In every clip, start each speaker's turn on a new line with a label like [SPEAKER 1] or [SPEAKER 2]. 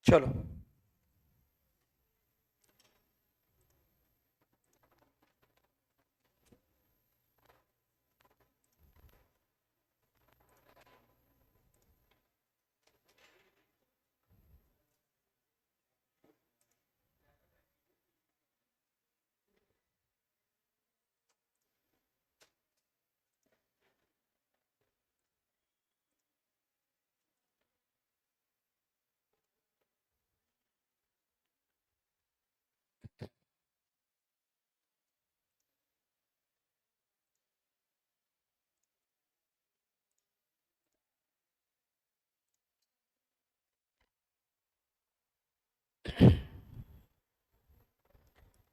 [SPEAKER 1] चलो।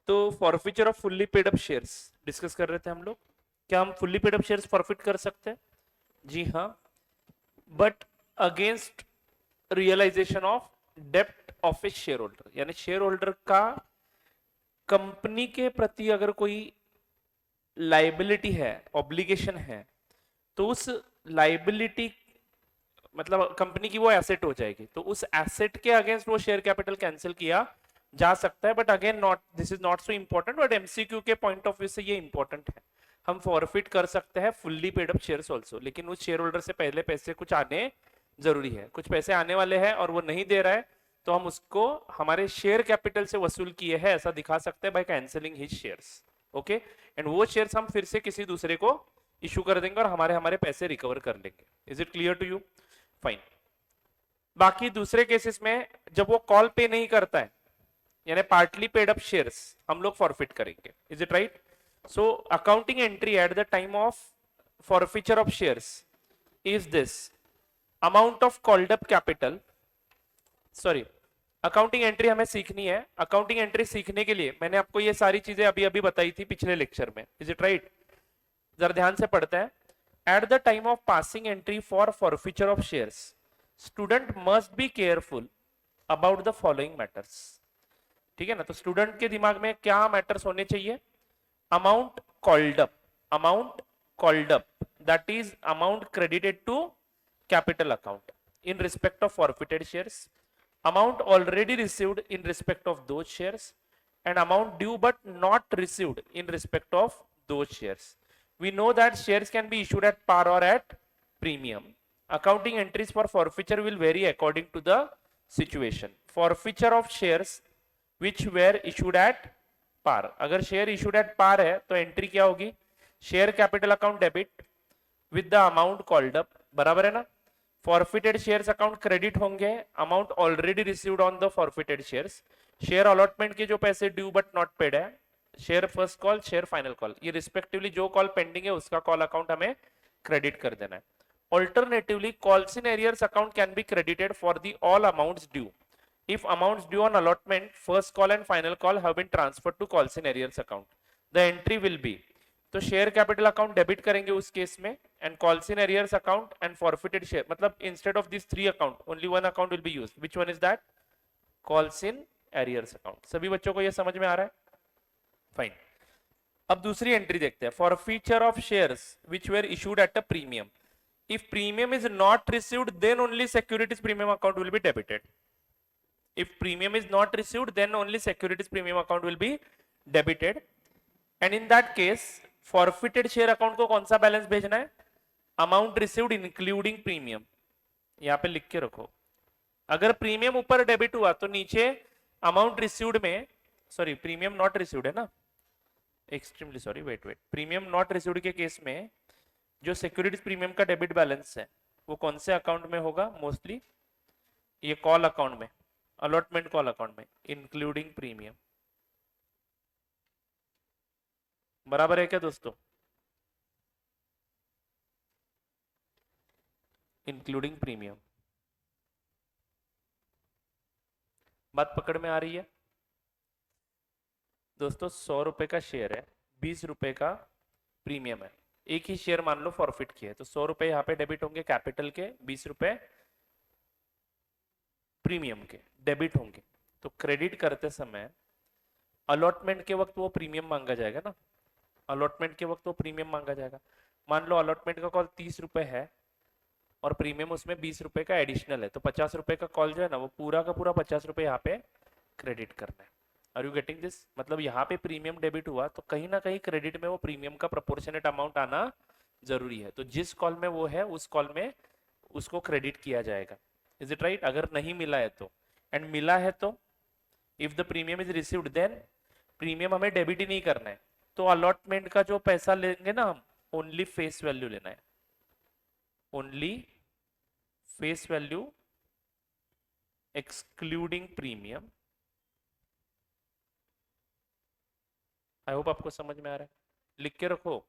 [SPEAKER 1] तो forfeiture of fully paid up shares discuss कर रहे थे हम लोग। क्या हम fully paid up shares forfeit कर सकते हैं? जी हाँ, बट अगेंस्ट रियलाइजेशन ऑफ डेप्ट ऑफ ए शेयर होल्डर, यानी शेयर होल्डर का कंपनी के प्रति अगर कोई लाइबिलिटी है, ऑब्लिगेशन है, तो उस लाइबिलिटी मतलब कंपनी की वो एसेट हो जाएगी, तो उस एसेट के अगेंस्ट वो शेयर कैपिटल कैंसिल किया जा सकता है। But again not, this is not so important, but MCQ के पॉइंट ऑफ व्यू से ये इंपॉर्टेंट है। हम फॉरफिट कर सकते हैं fully paid up shares also, लेकिन उस शेयर होल्डर से पहले पैसे कुछ आने जरूरी है। कुछ पैसे आने वाले हैं और वो नहीं दे रहा है, तो हम उसको हमारे शेयर कैपिटल से वसूल किए हैं ऐसा दिखा सकते हैं by cancelling his shares. Okay, and वो शेयर्स हम फिर से किसी दूसरे को इशू कर देंगे और हमारे हमारे पैसे रिकवर कर लेंगे। Is it clear to you? Fine. बाकी दूसरे केसेस में जब वो कॉल पे नहीं करता है, यानी पार्टली पेड अप शेयर्स, हम लोग फॉरफिट करेंगे। Is it right? So accounting entry at the time of forfeiture of shares is this: amount of called up capital, sorry, accounting entry हमें सीखनी है। अकाउंटिंग एंट्री सीखने के लिए मैंने आपको ये सारी चीजें अभी अभी बताई थी पिछले लेक्चर में। Is it right? जरा ध्यान से पढ़ते हैं। At the time of passing entry for forfeiture of shares, student must be careful about the following matters. ठीक है ना? तो स्टूडेंट के दिमाग में क्या मैटर्स होने चाहिए? Amount called up, amount called up, that is amount credited to capital account in respect of forfeited shares, amount already received in respect of those shares, and amount due but not received in respect of those shares. We know that shares can be issued at par or at premium. Accounting entries for forfeiture will vary according to the situation. Forfeiture of shares which were issued at par, अगर share issued at par है तो entry क्या होगी? Share capital account debit with the amount called up, बराबर है ना? Forfeited shares account credit होंगे, amount already received on the forfeited shares. Share allotment के जो पैसे ड्यू बट नॉट पेड है, share first call, share final call, ये respectively जो कॉल पेंडिंग है उसका कॉल अकाउंट हमें क्रेडिट कर देना है। Alternatively calls in arrears account can be credited for the all amounts due if amounts due on allotment, first call and final call have been transferred to calls in arrears account. The entry will be, तो share capital account debit करेंगे उस case में, and calls in arrears account and forfeited share, मतलब instead of this three account only one account will be used. Which one is that? Calls in arrears account. सभी बच्चों को ये समझ में आ रहा है? फाइन। अब दूसरी एंट्री देखते हैं, forfeiture of shares which were issued at a premium. If premium is not received then only securities premium account will be debited. If premium is not received, then only securities premium account will be debited. And in that case, forfeited share account को कौन सा balance भेजना है? Amount received including premium, यहाँ पे लिख के रखो। अगर प्रीमियम ऊपर डेबिट हुआ तो नीचे अमाउंट रिसीव्ड में, सॉरी प्रीमियम नॉट रिसीव्ड है ना, extremely sorry, wait wait, premium not received के केस में जो सिक्योरिटीज प्रीमियम का डेबिट बैलेंस है वो कौन से अकाउंट में होगा? मोस्टली ये कॉल अकाउंट में, अलॉटमेंट कॉल अकाउंट में, इंक्लूडिंग प्रीमियम। बराबर है क्या दोस्तों? Including premium. बात पकड़ में आ रही है दोस्तों? 100 रुपए का शेयर है, 20 रुपए का प्रीमियम है, एक ही शेयर मान लो फॉरफिट किया है, तो 100 रुपए यहाँ पे डेबिट होंगे कैपिटल के, 20 रुपए प्रीमियम के डेबिट होंगे। तो क्रेडिट करते समय अलॉटमेंट के वक्त वो प्रीमियम मांगा जाएगा ना, अलॉटमेंट के वक्त वो प्रीमियम मांगा जाएगा। मान लो अलॉटमेंट का कॉल 30 रुपए है, और प्रीमियम उसमें 20 रुपए का एडिशनल है, तो 50 रुपए का कॉल जो है ना वो पूरा का पूरा 50 रुपए यहाँ पे क्रेडिट करना है। Are you getting this? मतलब यहाँ पे प्रीमियम डेबिट हुआ तो कहीं ना कहीं क्रेडिट में वो प्रीमियम का प्रोपोर्शनेट अमाउंट आना जरूरी है, तो जिस कॉल में वो है उस कॉल में उसको क्रेडिट किया जाएगा। Is it right? अगर नहीं मिला है तो, एंड मिला है तो if the premium is received then premium हमें डेबिट ही नहीं करना है, तो अलॉटमेंट का जो पैसा लेंगे ना हम, ओनली फेस वैल्यू लेना है, only face value excluding premium. I hope आपको समझ में आ रहा है, लिख के रखो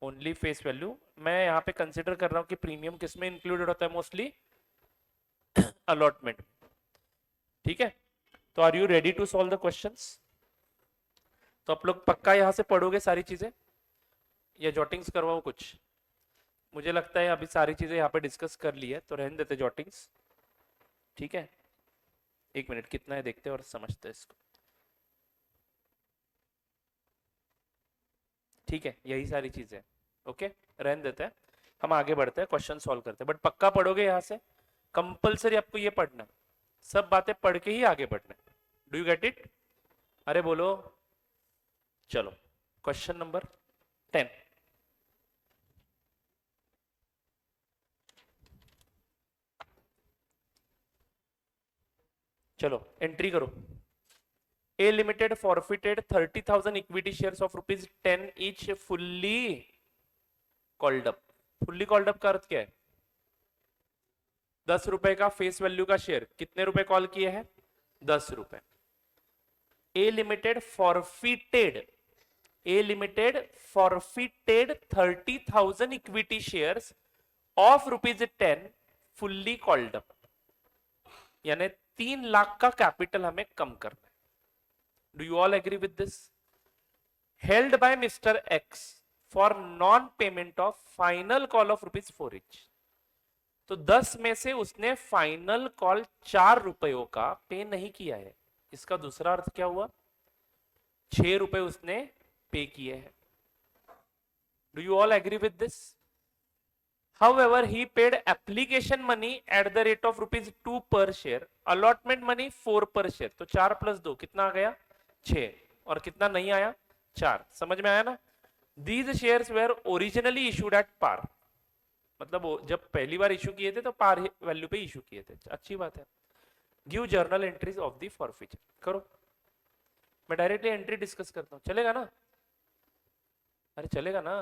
[SPEAKER 1] ओनली फेस वैल्यू। मैं यहाँ पे कंसिडर कर रहा हूँ कि प्रीमियम किस में इंक्लूडेड होता है, मोस्टली अलॉटमेंट। ठीक है, तो are you ready to solve the questions? तो आप लोग पक्का यहां से पढ़ोगे सारी चीजें या जॉटिंग्स करवाओ कुछ? मुझे लगता है अभी सारी चीजें यहाँ पे डिस्कस कर ली है, तो रहने देते जॉटिंग्स। ठीक है, एक मिनट कितना है देखते हैं और समझते हैं इसको। ठीक है, यही सारी चीजें। ओके, रहने देते हैं, हम आगे बढ़ते हैं, क्वेश्चन सॉल्व करते हैं। बट पक्का पढ़ोगे यहाँ से, कंपलसरी आपको ये पढ़ना, सब बातें पढ़ के ही आगे बढ़ना। Do you get it? अरे बोलो। चलो, क्वेश्चन नंबर 10। चलो एंट्री करो। A Limited forfeited 30,000 equity shares of rupees 10 each fully called up। fully called up का अर्थ क्या है? 10 रुपए का फेस वैल्यू का शेयर कितने रुपए कॉल किए हैं? 10 रुपए। A Limited forfeited, A Limited forfeited 30,000 equity shares of rupees 10 fully called up, यानी 3 लाख का कैपिटल हमें कम करना है। Do you all agree with this? held by Mr. X for non-payment of final call of ₹4 each। तो 10 में से उसने फाइनल कॉल 4 रुपयों का पे नहीं किया है। इसका दूसरा अर्थ क्या हुआ? 6 रुपए उसने पे किए हैं। Do you all agree with this? However, he paid application money at the rate of ₹2 per share, allotment money 4 per share। तो 4 + 2 कितना आ गया? 6। और कितना नहीं आया? 4। समझ में आया ना? These shares were originally issued at par। मतलब जब पहली बार इशू किए थे तो पार वैल्यू पे इशू किए थे। अच्छी बात है। Give journal entries of the forfeiture. करो, मैं डायरेक्टली एंट्री डिस्कस करता हूँ, चलेगा ना? अरे चलेगा ना?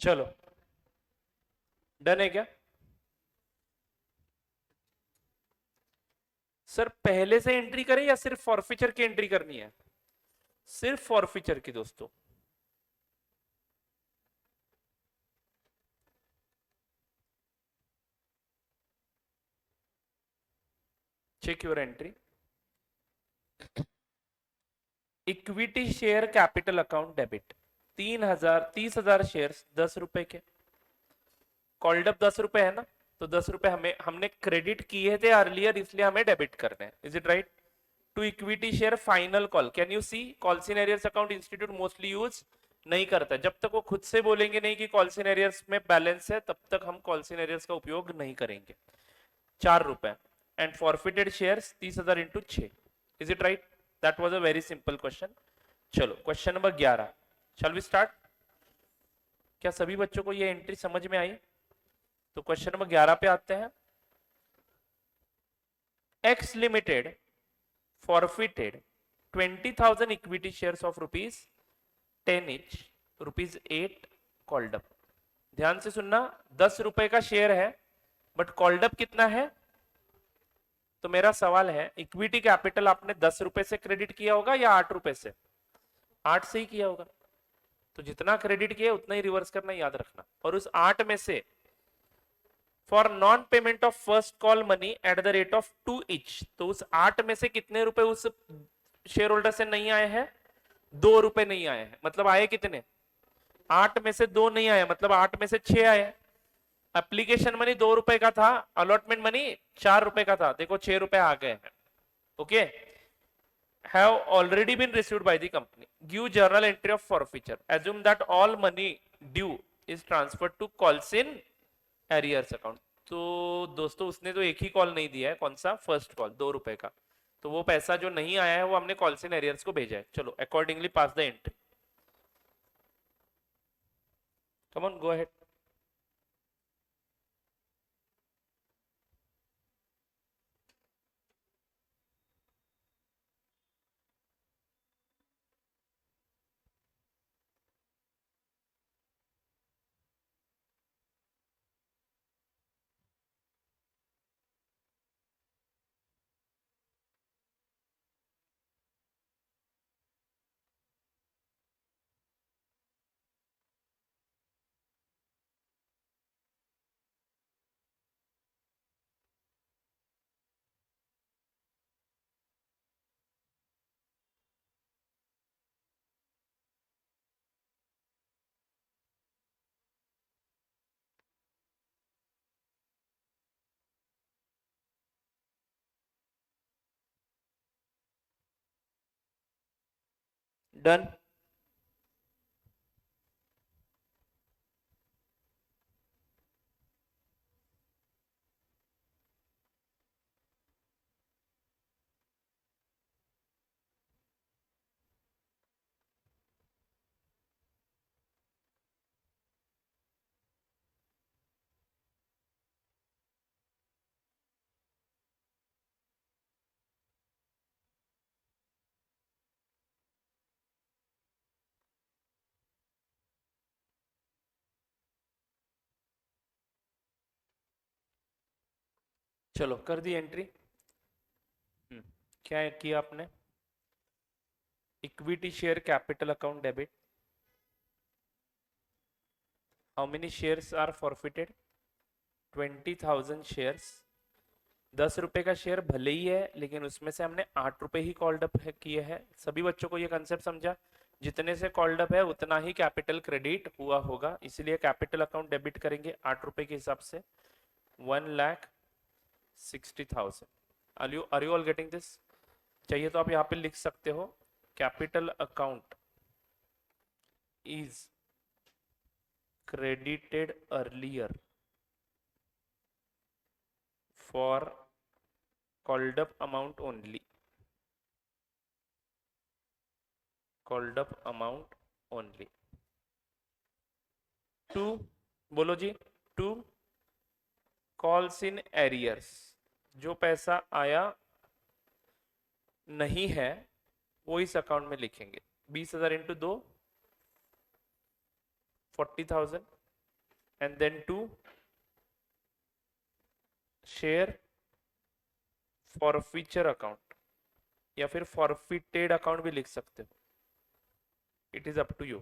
[SPEAKER 1] चलो डन है क्या? सर पहले से एंट्री करें या सिर्फ फॉरफीचर की एंट्री करनी है? सिर्फ फॉरफीचर की दोस्तों। Check your entry. Equity share capital account debit 30,000 share 10 रुपए के। कॉल्ड अप 10 रुपए है ना, तो 10 रुपए हमें हमने क्रेडिट किए थे अर्लियर, इसलिए हमें डेबिट करने हैं। Is it right? To equity share final call. Can you see calls in arrears account institute mostly use नहीं करता। जब तक वो खुद से बोलेंगे नहीं कि कॉल्स इन एरियर्स में बैलेंस है, तब तक हम कॉल्स इन एरियर्स का उपयोग नहीं करेंगे। 4 रुपए and forfeited shares 30,000 into 6। Is it right? That was a very simple question. चलो question number 11। Shall we start? क्या सभी बच्चों को ये एंट्री समझ में आई? तो क्वेश्चन नंबर 11 पे आते हैं। X limited forfeited 20,000 equity shares of rupees 10 each, rupees 8 called up. ध्यान से सुनना, 10 रुपए का शेयर है बट कॉल्ड अप कितना है? तो मेरा सवाल है, इक्विटी कैपिटल आपने 10 रुपए से क्रेडिट किया होगा या 8 रुपए से? 8 से ही किया होगा। तो जितना क्रेडिट किया उतना ही रिवर्स करना, याद रखना। और उस 8 में से for non payment of first call money at the rate of 2 each, तो उस 8 में से कितने रुपए उस शेयर होल्डर से नहीं आए हैं? 2 रुपए नहीं आए हैं। मतलब आए कितने? 8 में से 2 नहीं आए, मतलब 8 में से 6 आए। एप्लीकेशन मनी 2 रुपए का था, अलॉटमेंट मनी 4 रुपए का था, देखो 6 रुपए आ गए हैं। Okay, have already been received by the company. Give journal entry of forfeiture. Assume that all money due is transferred to calls in arrears account. तो दोस्तों उसने तो एक ही कॉल नहीं दिया है, कौन सा? फर्स्ट कॉल 2 रुपए का। तो वो पैसा जो नहीं आया है वो हमने कॉल्स इन एरियर्स को भेजा है। चलो accordingly pass the entry. Come on go ahead. Done. चलो कर दी एंट्री। क्या किया आपने? Equity share capital account debit. How many shares are forfeited? 20,000 shares. 10 रुपए का शेयर भले ही है, लेकिन उसमें से हमने 8 रुपए ही कॉल्ड अप किए हैं। सभी बच्चों को ये कंसेप्ट समझा? जितने से कॉल्ड अप है उतना ही कैपिटल क्रेडिट हुआ होगा, इसलिए कैपिटल अकाउंट डेबिट करेंगे 8 रुपए के हिसाब से। 1,60,000। Are you all getting this? चाहिए तो आप यहाँ पे लिख सकते हो, capital account is credited earlier for called up amount only, called up amount only to, बोलो जी, टू कॉल्स इन एरियर्स। जो पैसा आया नहीं है वो इस अकाउंट में लिखेंगे। 20,000 into 2 40,000 and then to share forfeiture account, या फिर फॉरफिटेड अकाउंट भी लिख सकते हो, it is up to you.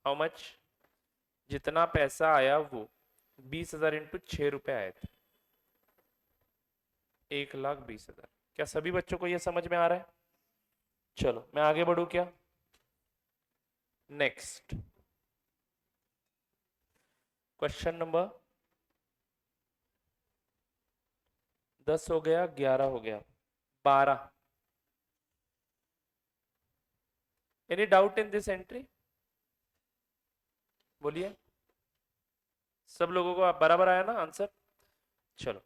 [SPEAKER 1] How much, जितना पैसा आया वो 20,000 इंटू 6 रुपए आए थे, 1,20,000। क्या सभी बच्चों को यह समझ में आ रहा है? चलो मैं आगे बढ़ू क्या? नेक्स्ट क्वेश्चन नंबर 10 हो गया, 11 हो गया, 12। Any doubt in this entry? बोलिए, सब लोगों को बराबर आया ना आंसर? चलो,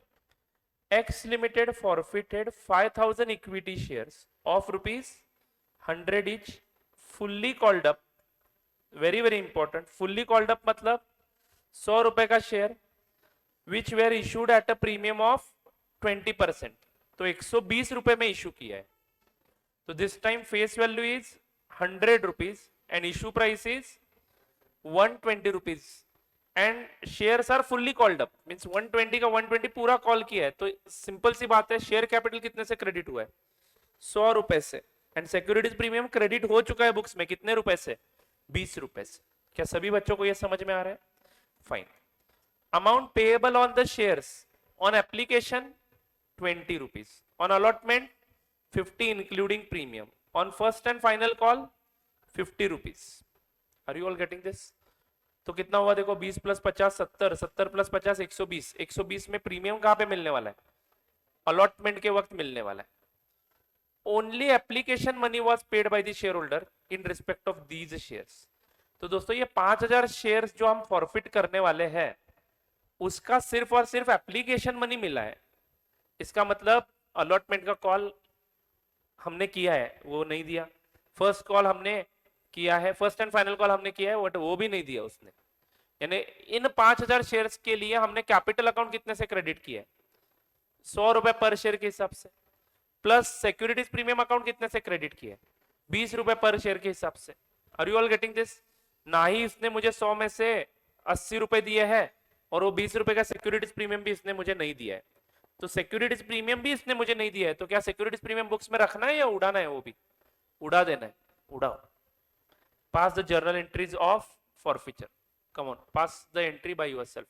[SPEAKER 1] x limited forfeited 5,000 equity shares of ₹100 each, fully called up. Very very important, fully called up मतलब 100 रुपए का share, which where issued at a premium of 20%। तो 120 रुपए में इशू किया है, तो this time face value is ₹100 and issue price is ₹120 and shares are fully called up, means 120 का 120 पूरा कॉल किया है। तो सिंपल सी बात है, शेयर कैपिटल कितने से क्रेडिट हुआ है? 100 रुपए से। एंड सिक्योरिटीज प्रीमियम क्रेडिट हो चुका है बुक्स में, कितने रुपए से? 20 रुपए से। क्या सभी बच्चों को यह समझ में आ रहा है? Fine. Amount payable on the shares on application ₹20, on allotment 50 including premium, on first and final call ₹50। Are you all getting this? तो कितना हुआ देखो, 20 प्लस 50 70, 70 प्लस 50 120, 120 में प्रीमियम कहां पे मिलने वाला है? अलॉटमेंट के वक्त मिलने वाला है। Only application money was paid by the share holder in respect of these shares. तो दोस्तों ये 5,000 शेयर्स जो हम फॉरफिट करने वाले हैं, उसका सिर्फ और सिर्फ एप्लीकेशन मनी मिला है। इसका मतलब अलॉटमेंट का कॉल हमने किया है, वो नहीं दिया। फर्स्ट कॉल हमने किया है, फर्स्ट एंड फाइनल कॉल हमने किया है, बट वो भी नहीं दिया उसने। यानी इन 5,000 शेयर्स के लिए हमने कैपिटल अकाउंट कितने से क्रेडिट किया है? 100 रुपए पर शेयर के हिसाब से, प्लस सिक्योरिटीज प्रीमियम अकाउंट कितने से क्रेडिट किया है? 20 रुपए पर शेयर के हिसाब से। Are you all getting this? ना ही इसने मुझे 100 में से 80 रुपए दिए हैं, और वो 20 रुपए का सिक्योरिटीज प्रीमियम भी इसने मुझे नहीं दिया है। तो सिक्योरिटीज प्रीमियम भी इसने मुझे नहीं दिया है, तो क्या सिक्योरिटीज प्रीमियम बुक्स में रखना है या उड़ाना है? वो भी उड़ा देना है। उड़ाओ। Pass the journal entries of forfeiture. Come on, pass the entry by yourself.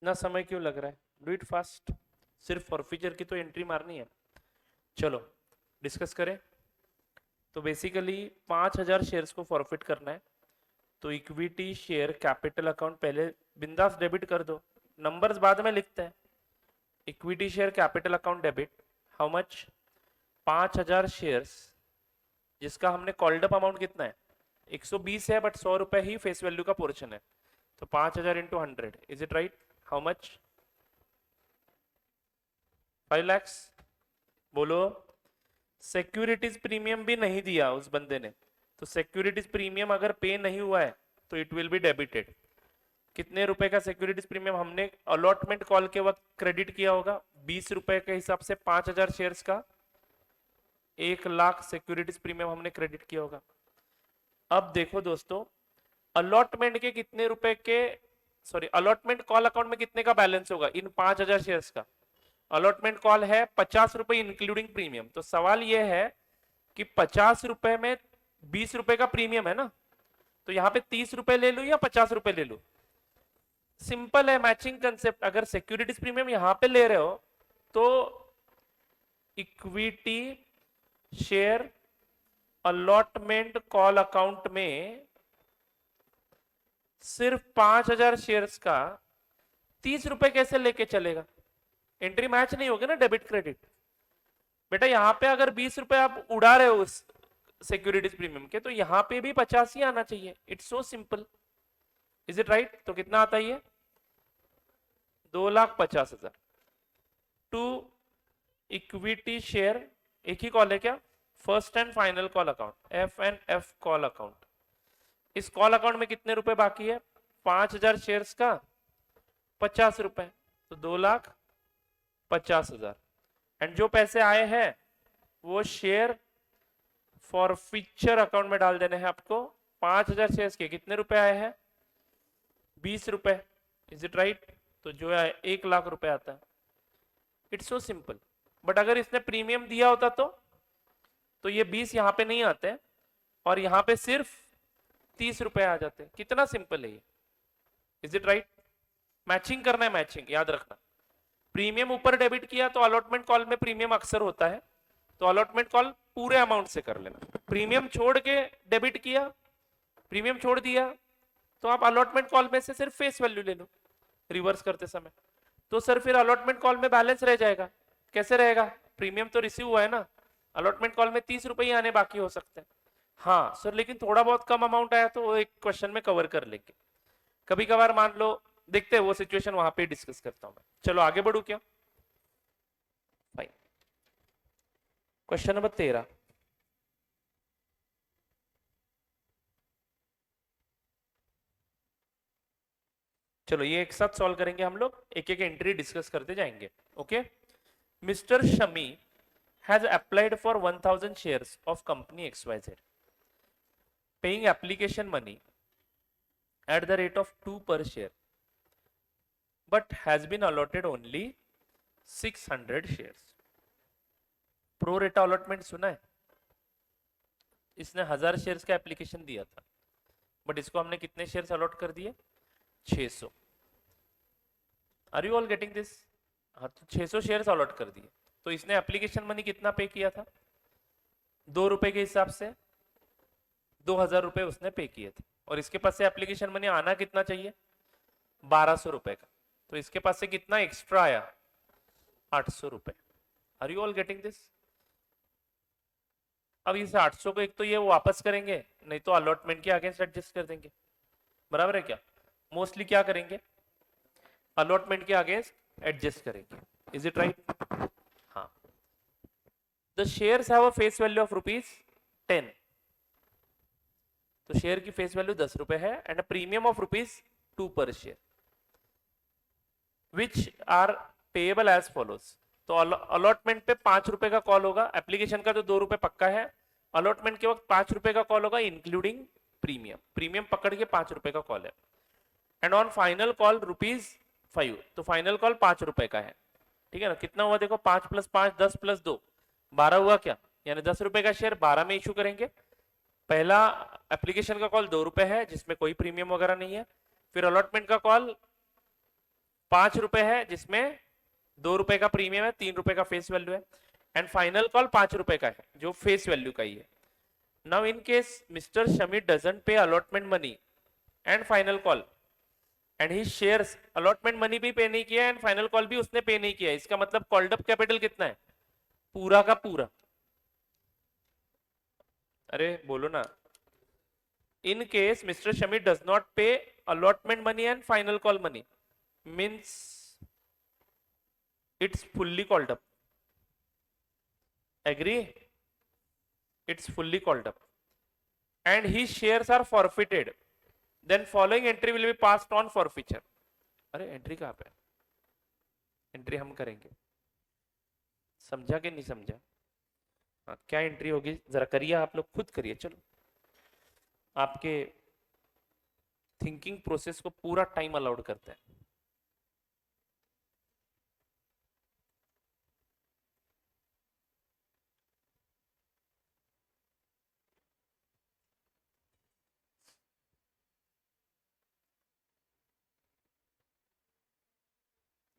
[SPEAKER 1] इतना समय क्यों लग रहा है? Do it fast. सिर्फ फॉरफीचर की तो एंट्री मारनी है। चलो डिस्कस करें। तो बेसिकली 5,000 शेयर्स को फॉरफिट करना है, तो इक्विटी शेयर कैपिटल अकाउंट पहले बिंदास डेबिट कर दो, नंबर्स बाद में लिखते हैं। Equity share capital account debit, how much? 5,000 shares, जिसका हमने कॉल्ड अप अमाउंट कितना है? 120 है, बट 100 रुपए ही फेस वैल्यू का पोर्शन है, तो 5,000 into 100, is it right? How much? 5 lakhs। बोलो। सिक्योरिटीज प्रीमियम भी नहीं दिया उस बंदे ने, तो सिक्योरिटीज प्रीमियम अगर पे नहीं हुआ है तो इट विल बी डेबिटेड। कितने रुपए का सिक्योरिटीज प्रीमियम हमने अलॉटमेंट कॉल के वक्त क्रेडिट किया होगा? 20 रुपए के हिसाब से 5,000 शेयर्स का 1 लाख सिक्योरिटीज प्रीमियम हमने क्रेडिट किया होगा। अब देखो दोस्तों, अलॉटमेंट के कितने रुपए के, सॉरी, अलॉटमेंट कॉल अकाउंट में कितने का बैलेंस होगा इन 5,000 शेयर्स का? अलॉटमेंट कॉल है 50 रुपए इंक्लूडिंग प्रीमियम। तो सवाल यह है कि 50 रुपए में 20 रुपए का प्रीमियम है ना, तो यहां पे 30 रुपए ले लू या 50 रुपए ले लू? सिंपल है, मैचिंग कंसेप्ट। अगर सिक्योरिटीज प्रीमियम यहां पे ले रहे हो तो equity share allotment call account में सिर्फ 5,000 शेयर्स का 30 रुपए कैसे लेके चलेगा? एंट्री मैच नहीं होगी ना डेबिट क्रेडिट। बेटा यहां पे अगर 20 रुपए आप उड़ा रहे हो उस सिक्योरिटीज प्रीमियम के, तो यहां पे भी 50 ही आना चाहिए। It's so simple, is it right? तो कितना आता है ये? 2,50,000 टू इक्विटी शेयर, एक ही कॉल है क्या? First and final call account, F and F call account. इस कॉल अकाउंट में कितने रुपए बाकी है? 5,000 शेयर्स का 50 रुपए, तो 2,50,000। एंड जो पैसे आए हैं वो शेयर फॉरफीचर अकाउंट में डाल देने हैं आपको। 5,000 शेयर्स के कितने रुपए आए हैं? 20 रुपए, इज इट राइट? तो जो है 1 लाख रुपए आता है। It's so simple. बट अगर इसने प्रीमियम दिया होता तो ये 20 यहां पे नहीं आते और यहां पे सिर्फ 30 रुपए आ जाते। कितना सिंपल है ये, इज इट राइट? मैचिंग करना है, मैचिंग याद रखना। प्रीमियम ऊपर डेबिट किया तो अलॉटमेंट कॉल में प्रीमियम अक्सर होता है, तो अलॉटमेंट कॉल पूरे अमाउंट से कर लेना। प्रीमियम छोड़ के डेबिट किया, प्रीमियम छोड़ दिया, तो आप अलॉटमेंट कॉल में से सिर्फ फेस वैल्यू ले लो रिवर्स करते समय। तो सर फिर अलॉटमेंट कॉल में बैलेंस रह जाएगा। कैसे रहेगा? प्रीमियम तो रिसीव हुआ है ना, अलॉटमेंट कॉल में 30 रुपए ही आने बाकी हो सकते हैं। हाँ सर, लेकिन थोड़ा बहुत कम अमाउंट आया तो वो एक क्वेश्चन में कवर कर लेंगे। कभी कभार मान लो, देखते हैं वो सिचुएशन, वहां पे डिस्कस करता हूं मैं। चलो आगे बढ़ू क्या? फाइन। Question number 13। चलो ये एक साथ सॉल्व करेंगे हम लोग, एक एक एंट्री डिस्कस करते जाएंगे। Okay. Mister Shami has applied for 1,000 shares of company XYZ, paying application money at the rate of 2 per share, but has been allotted only 600 shares. Pro रेटा अलॉटमेंट सुना है? इसने 1,000 शेयर्स का एप्लीकेशन दिया था, बट इसको हमने कितने शेयर्स अलॉट कर दिए? 600। Are you all getting this? हाँ, तो 600 शेयर्स अलॉट कर दिए। तो इसने एप्लीकेशन मनी कितना पे किया था? 2 रुपए के हिसाब से 2,000 रुपए उसने पे किए थे, और इसके पास से एप्लीकेशन मनी आना कितना चाहिए? 1,200 रुपए का। तो इसके पास से कितना एक्स्ट्रा आया? 800 रुपए। Are you all getting this? अब इस 800 को एक तो ये वापस करेंगे, नहीं तो अलॉटमेंट के अगेंस्ट एडजस्ट कर देंगे। बराबर है क्या? मोस्टली क्या करेंगे? अलॉटमेंट के अगेंस्ट एडजस्ट करेंगे। Is it right? हाँ। The shares have a face value of ₹10। तो शेयर की फेस वैल्यू 10 रुपए है एंड प्रीमियम ऑफ ₹2 पर share, which are payable as follows. तो अलॉटमेंट पे 5 रुपए का कॉल होगा, एप्लीकेशन का तो 2 रुपए पक्का है, अलॉटमेंट के वक्त 5 रुपए का कॉल होगा इंक्लूडिंग प्रीमियम। प्रीमियम पकड़ के 5 रुपए का कॉल है। एंड ऑन फाइनल कॉल ₹5, तो फाइनल कॉल 5 रुपए का है। ठीक है ना? कितना हुआ देखो, 5 + 5 10 + 2 12 हुआ क्या? यानी 10 रुपए का शेयर 12 में इशू करेंगे। पहला एप्लीकेशन का कॉल 2 रुपए है जिसमें कोई प्रीमियम वगैरह नहीं है। फिर अलॉटमेंट का कॉल 5 रुपए है जिसमें 2 रुपए का प्रीमियम है, 3 रुपए का फेस वैल्यू है। एंड फाइनल कॉल 5 रुपए का है जो फेस वैल्यू का ही है. Now in case mister Shami doesn't pay allotment money and final call and he shares, allotment money भी पे नहीं किया एंड फाइनल कॉल भी उसने पे नहीं किया, इसका मतलब कॉल्ड अप कैपिटल कितना है? पूरा का पूरा. अरे बोलो ना. In case mister Shami does not pay allotment money and final call money means it's fully called up. Agree? it's fully called up and his shares are forfeited, then following entry will be passed on forfeiture. अरे entry कहाँ पे? Entry हम करेंगे. समझा कि नहीं समझा? हाँ, क्या एंट्री होगी जरा करिए, आप लोग खुद करिए. चलो आपके थिंकिंग प्रोसेस को पूरा टाइम अलाउड करते हैं.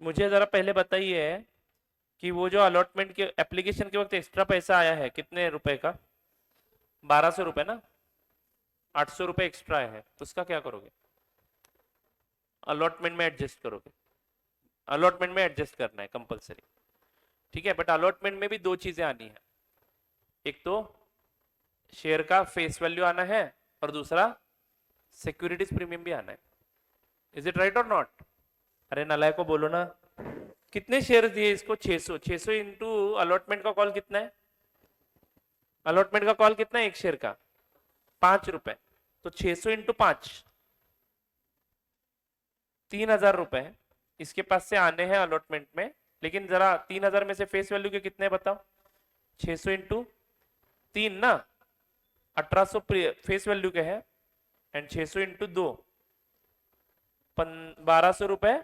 [SPEAKER 1] मुझे जरा पहले बताइए कि वो जो अलॉटमेंट के एप्लीकेशन के वक्त एक्स्ट्रा पैसा आया है कितने रुपए का? 1200 रुपए ना. 800 रुपए एक्स्ट्रा आया है तो उसका क्या करोगे? अलॉटमेंट में एडजस्ट करोगे. अलॉटमेंट में एडजस्ट करना है कंपलसरी. ठीक है, बट अलॉटमेंट में भी दो चीजें आनी है. एक तो शेयर का फेस वैल्यू आना है और दूसरा सिक्योरिटीज प्रीमियम भी आना है. इज इट राइट और नॉट? अरे नालायक को बोलो ना. कितने शेयर दिए इसको? 600. 600 इंटू अलॉटमेंट का कॉल कितना है? अलॉटमेंट का कॉल कितना है एक शेयर का? 5 रुपए. तो 600 इंटू 5 3000 रुपए इसके पास से आने हैं अलॉटमेंट में. लेकिन जरा 3000 में से फेस वैल्यू के कितने बताओ? 600 इंटू 3 ना, 1800 फेस वैल्यू के है एंड 600 इंटू 2 1200 रुपए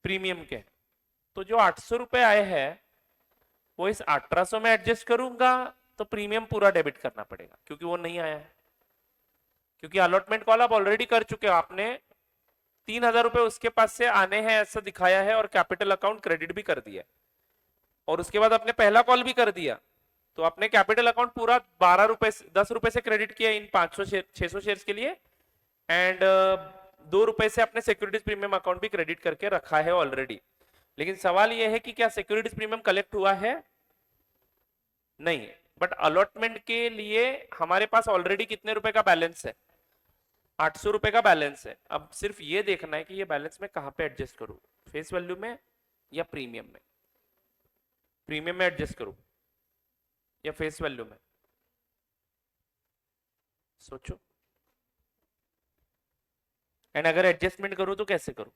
[SPEAKER 1] प्रीमियम के. तो जो 800 रुपए आए हैं वो इस 1800 में एडजस्ट करूंगा तो प्रीमियम पूरा डेबिट करना पड़ेगा क्योंकि वो नहीं आया है. क्योंकि अलॉटमेंट कॉल आप ऑलरेडी कर चुके हो. आपने 3000 रुपए उसके पास से आने हैं ऐसा दिखाया है और कैपिटल अकाउंट क्रेडिट भी कर दिया और उसके बाद आपने पहला कॉल भी कर दिया. तो आपने कैपिटल अकाउंट पूरा 12 रुपए 10 रुपए से क्रेडिट किया इन 500 600 शेयर्स के लिए एंड 2 रुपए से अपने सिक्योरिटीज प्रीमियम अकाउंट भी क्रेडिट करके रखा है ऑलरेडी. लेकिन सवाल यह है कि क्या सिक्योरिटीज प्रीमियम कलेक्ट हुआ है? नहीं. बट अलॉटमेंट के लिए हमारे पास ऑलरेडी कितने रुपए का बैलेंस है? 800 रुपए का बैलेंस है. अब सिर्फ ये देखना है कि ये बैलेंस में कहां पे एडजस्ट करूं, फेस वैल्यू में या प्रीमियम में? प्रीमियम में एडजस्ट करूं या फेस वैल्यू में? सोचो. एंड अगर एडजस्टमेंट करूं तो कैसे करूं?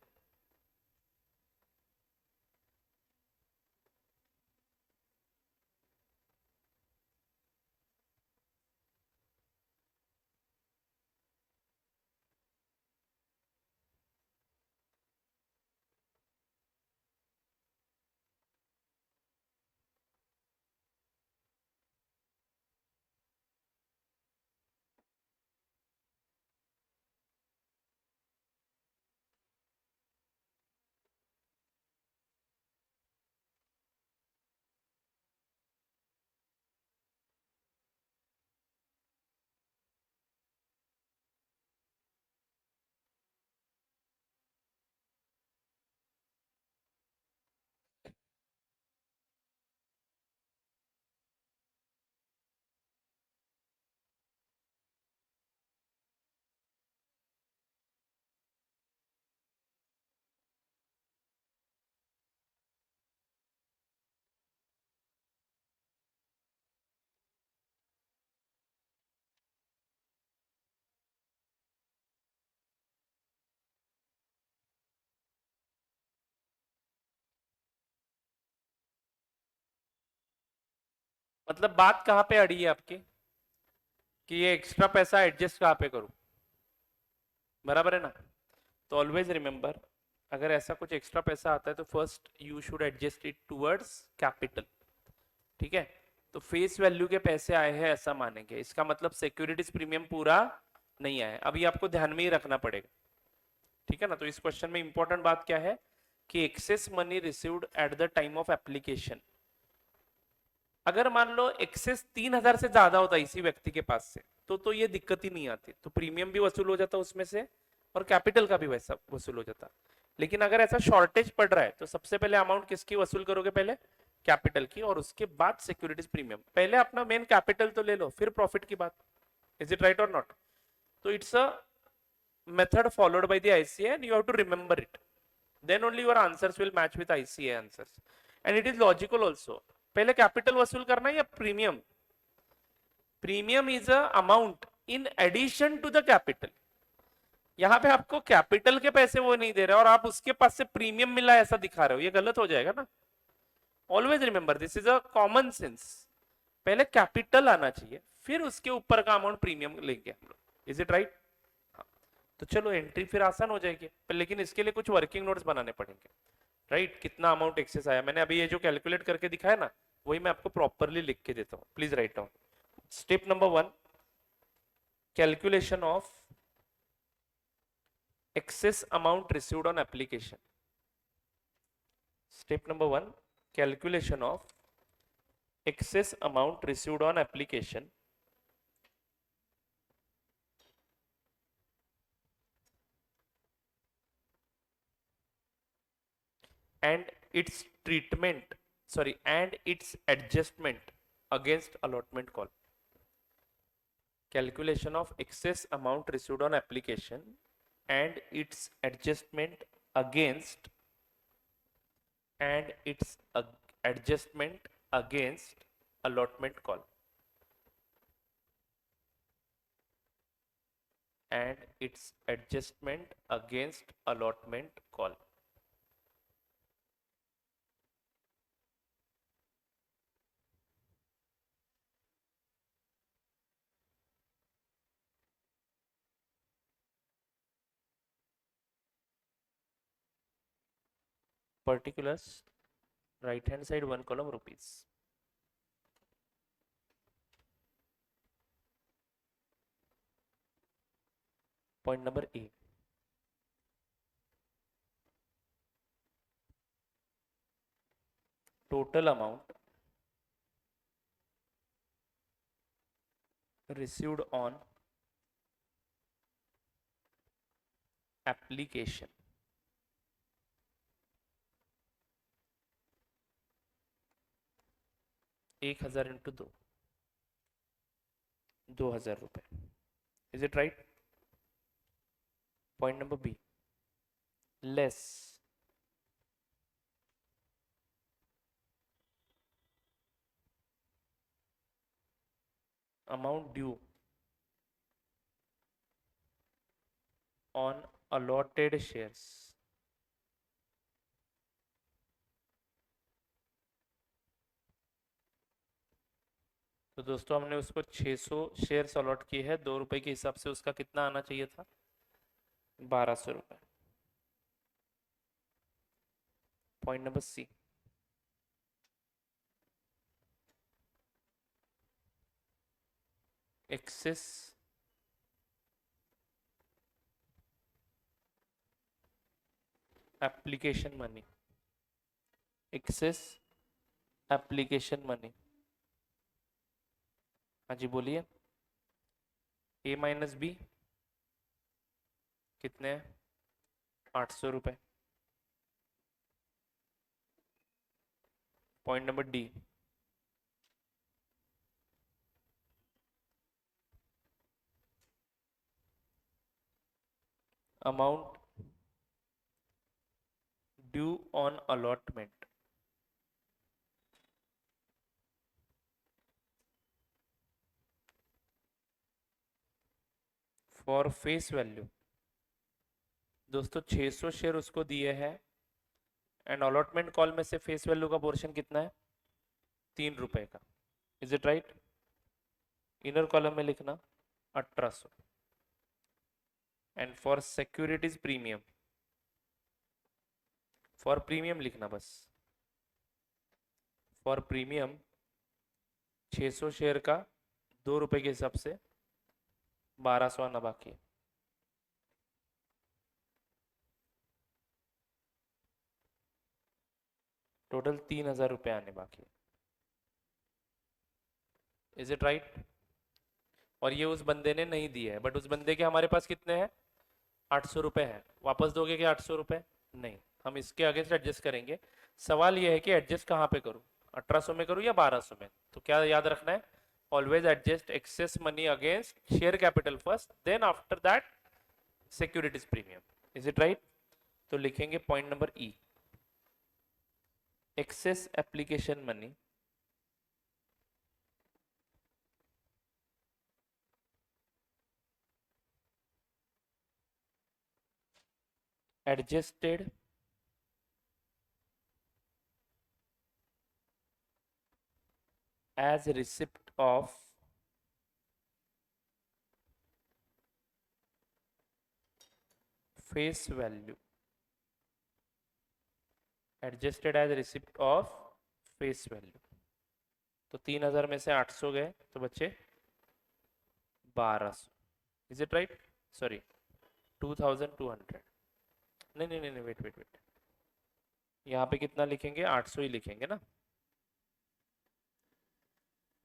[SPEAKER 1] मतलब बात कहां पे अड़ी है आपकी कि ये एक्स्ट्रा पैसा एडजस्ट कहां पे करूं? बराबर है ना? तो ऑलवेज रिमेंबर, अगर ऐसा कुछ एक्स्ट्रा पैसा आता है तो first you should adjust it towards capital. ठीक है, तो फेस वैल्यू के पैसे आए हैं ऐसा मानेंगे, इसका मतलब सिक्योरिटीज प्रीमियम पूरा नहीं आया. अभी आपको ध्यान में ही रखना पड़ेगा. ठीक है ना? तो इस क्वेश्चन में इंपॉर्टेंट बात क्या है कि excess money received at the time of application अगर मान लो एक्सेस 3,000 से ज्यादा होता इसी व्यक्ति के पास से, तो ये दिक्कत ही नहीं आती, तो प्रीमियम भी वसूल हो जाता उसमें से और कैपिटल का भी वैसा वसूल हो जाता। लेकिन अगर ऐसा शॉर्टेज पड़ रहा है तो सबसे पहले अमाउंट किसकी वसूल करोगे? पहले कैपिटल की, और उसके बाद सिक्योरिटीज प्रीमियम। पहले अपना मेन कैपिटल तो ले लो, फिर प्रॉफिट की बात। इज इट राइट और नॉट? तो it's a method followed by the ICA and you have to remember it. Then only your answers will match with ICA answers. And it is logical also. पहले capital वसूल करना है या premium? Premium is a amount in addition to the capital. यहां पे आपको capital के पैसे वो नहीं दे रहे और आप उसके पास से प्रीमियम मिला ऐसा दिखा रहे हो, ये गलत हो जाएगा ना। Always remember this is a common sense. पहले कैपिटल आना चाहिए, फिर उसके ऊपर का अमाउंट प्रीमियम लेंगे हम लोग। Is it right? तो चलो एंट्री फिर आसान हो जाएगी, पर लेकिन इसके लिए कुछ वर्किंग नोट्स बनाने पड़ेंगे। राइट कितना अमाउंट एक्सेस आया, मैंने अभी ये जो कैलकुलेट करके दिखाया ना, वही मैं आपको प्रॉपरली लिख के देता हूँ। Please write down. Step number 1, calculation of excess amount received on application. Step number 1, calculation of excess amount received on application and its treatment, sorry, and its adjustment against allotment call. Calculation of excess amount received on application and its adjustment against adjustment against allotment call and its adjustment against allotment call. Particulars, right hand side 1 column rupees. Point number A, total amount received on application एक हजार into 2,000 रुपए। Is it right? Point number B, less amount due on allotted shares. तो दोस्तों हमने उसको 600 shares allot किए हैं, 2 रुपए के हिसाब से उसका कितना आना चाहिए था? 1,200 रुपए। Point number C, excess application money, excess application money. हाँ जी बोलिए। ए माइनस बी कितने हैं? 800 रुपए। Point number D, amount due on allotment for face value. दोस्तों 600 शेयर उसको दिए हैं एंड अलॉटमेंट कॉल में से फेस वैल्यू का पोर्शन कितना है? 3 रुपए का। Is it right? Inner column में लिखना 1800 and for securities premium, for premium लिखना बस। फॉर प्रीमियम 600 शेयर का 2 रुपए के हिसाब से 1,200 आना बाकी है। टोटल 3,000 रुपए आने बाकी है। Is it right? और ये उस बंदे ने नहीं दिया है, बट उस बंदे के हमारे पास कितने हैं? 800 रुपये है। वापस दोगे क्या 800 रुपये? नहीं, हम इसके अगेंस्ट एडजस्ट करेंगे। सवाल ये है कि एडजस्ट कहाँ पे करूँ, 1800 में करूँ या 1200 में? तो क्या याद रखना है? Always adjust excess money against share capital first, then after that securities premium. Is it right? तो लिखेंगे point number E, excess application money adjusted as receipt of face value, adjusted as receipt of face value। तो 3000 में से 800 गए तो बचे 1200। Is it right? Sorry 2200। नहीं नहीं नहीं, वेट वेट वेट, यहाँ पे कितना लिखेंगे? 800 ही लिखेंगे ना।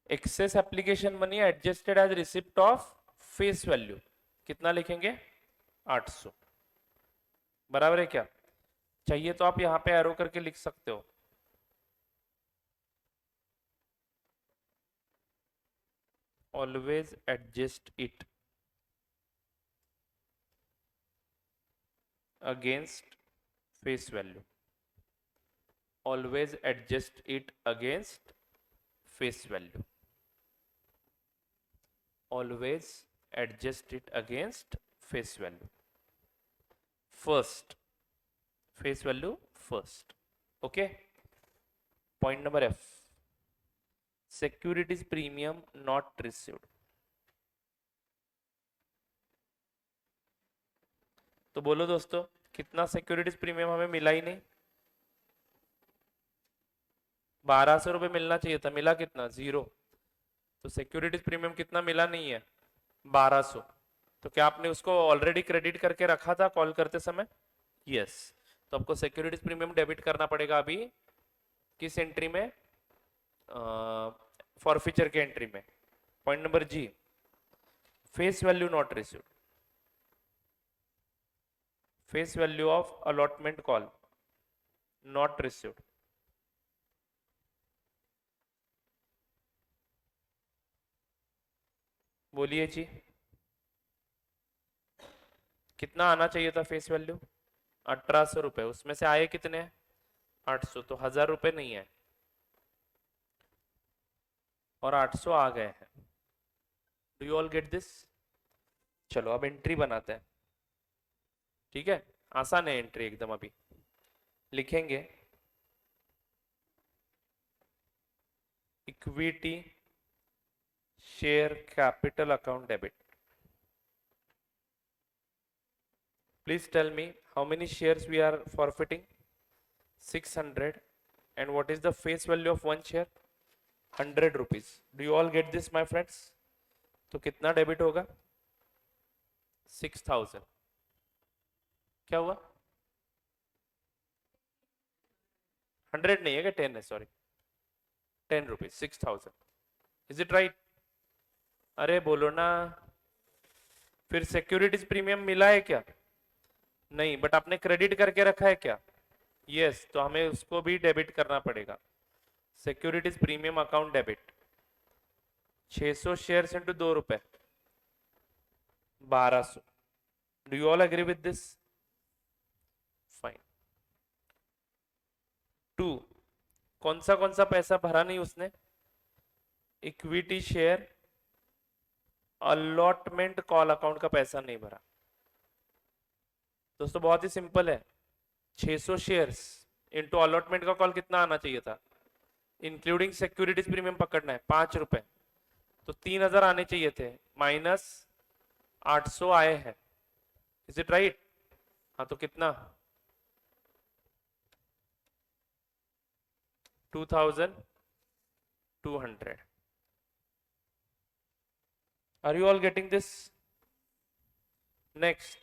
[SPEAKER 1] Excess application money adjusted as receipt of face value कितना लिखेंगे? 800। बराबर है क्या? चाहिए तो आप यहाँ पे एरो करके लिख सकते हो। Always adjust it against face value, always adjust it against face value, always adjust it against face value. First face value first. Okay, point number F, securities premium not received. तो बोलो दोस्तों, कितना securities premium हमें मिला ही नहीं? 1200 रुपये मिलना चाहिए था, मिला कितना? 0। तो सिक्योरिटीज प्रीमियम कितना मिला नहीं है? 1200। तो क्या आपने उसको ऑलरेडी क्रेडिट करके रखा था कॉल करते समय? यस। तो आपको सिक्योरिटीज प्रीमियम डेबिट करना पड़ेगा अभी किस एंट्री में? फॉरफीचर के एंट्री में। Point number G, face value not received, face value of allotment call not received. बोलिए जी, कितना आना चाहिए था फेस वैल्यू? 1800 रुपये। उसमें से आए कितने? 800। तो 1000 रुपये नहीं है और 800 आ गए हैं। Do you all get this? चलो अब एंट्री बनाते हैं। ठीक है, आसान है एंट्री एकदम। अभी लिखेंगे equity share capital account debit. Please tell me how many shares we are forfeiting? 600. And what is the face value of one share? 100 rupees. Do you all get this, my friends? तो कितना debit होगा? 6000। क्या हुआ? 100 नहीं है क्या? 10 है, sorry, 10 rupees, 6000। Is it right? अरे बोलो ना। फिर सिक्योरिटीज प्रीमियम मिला है क्या? नहीं, बट आपने क्रेडिट करके रखा है क्या? यस। तो हमें उसको भी डेबिट करना पड़ेगा। Securities premium account debit, 600 share into 2 रुपए, 1200। Do you all agree with this? Fine. 2, कौन सा पैसा भरा नहीं उसने? Equity share allotment call account का पैसा नहीं भरा। दोस्तों बहुत ही सिंपल है, 600 शेयर्स इंटू अलॉटमेंट का कॉल कितना आना चाहिए था? इंक्लूडिंग सिक्योरिटीज प्रीमियम पकड़ना है, 5 रुपए। तो 3000 आने चाहिए थे, माइनस 800 आए हैं। Is it right? हाँ, तो कितना? 2200। Are you all getting this? Next,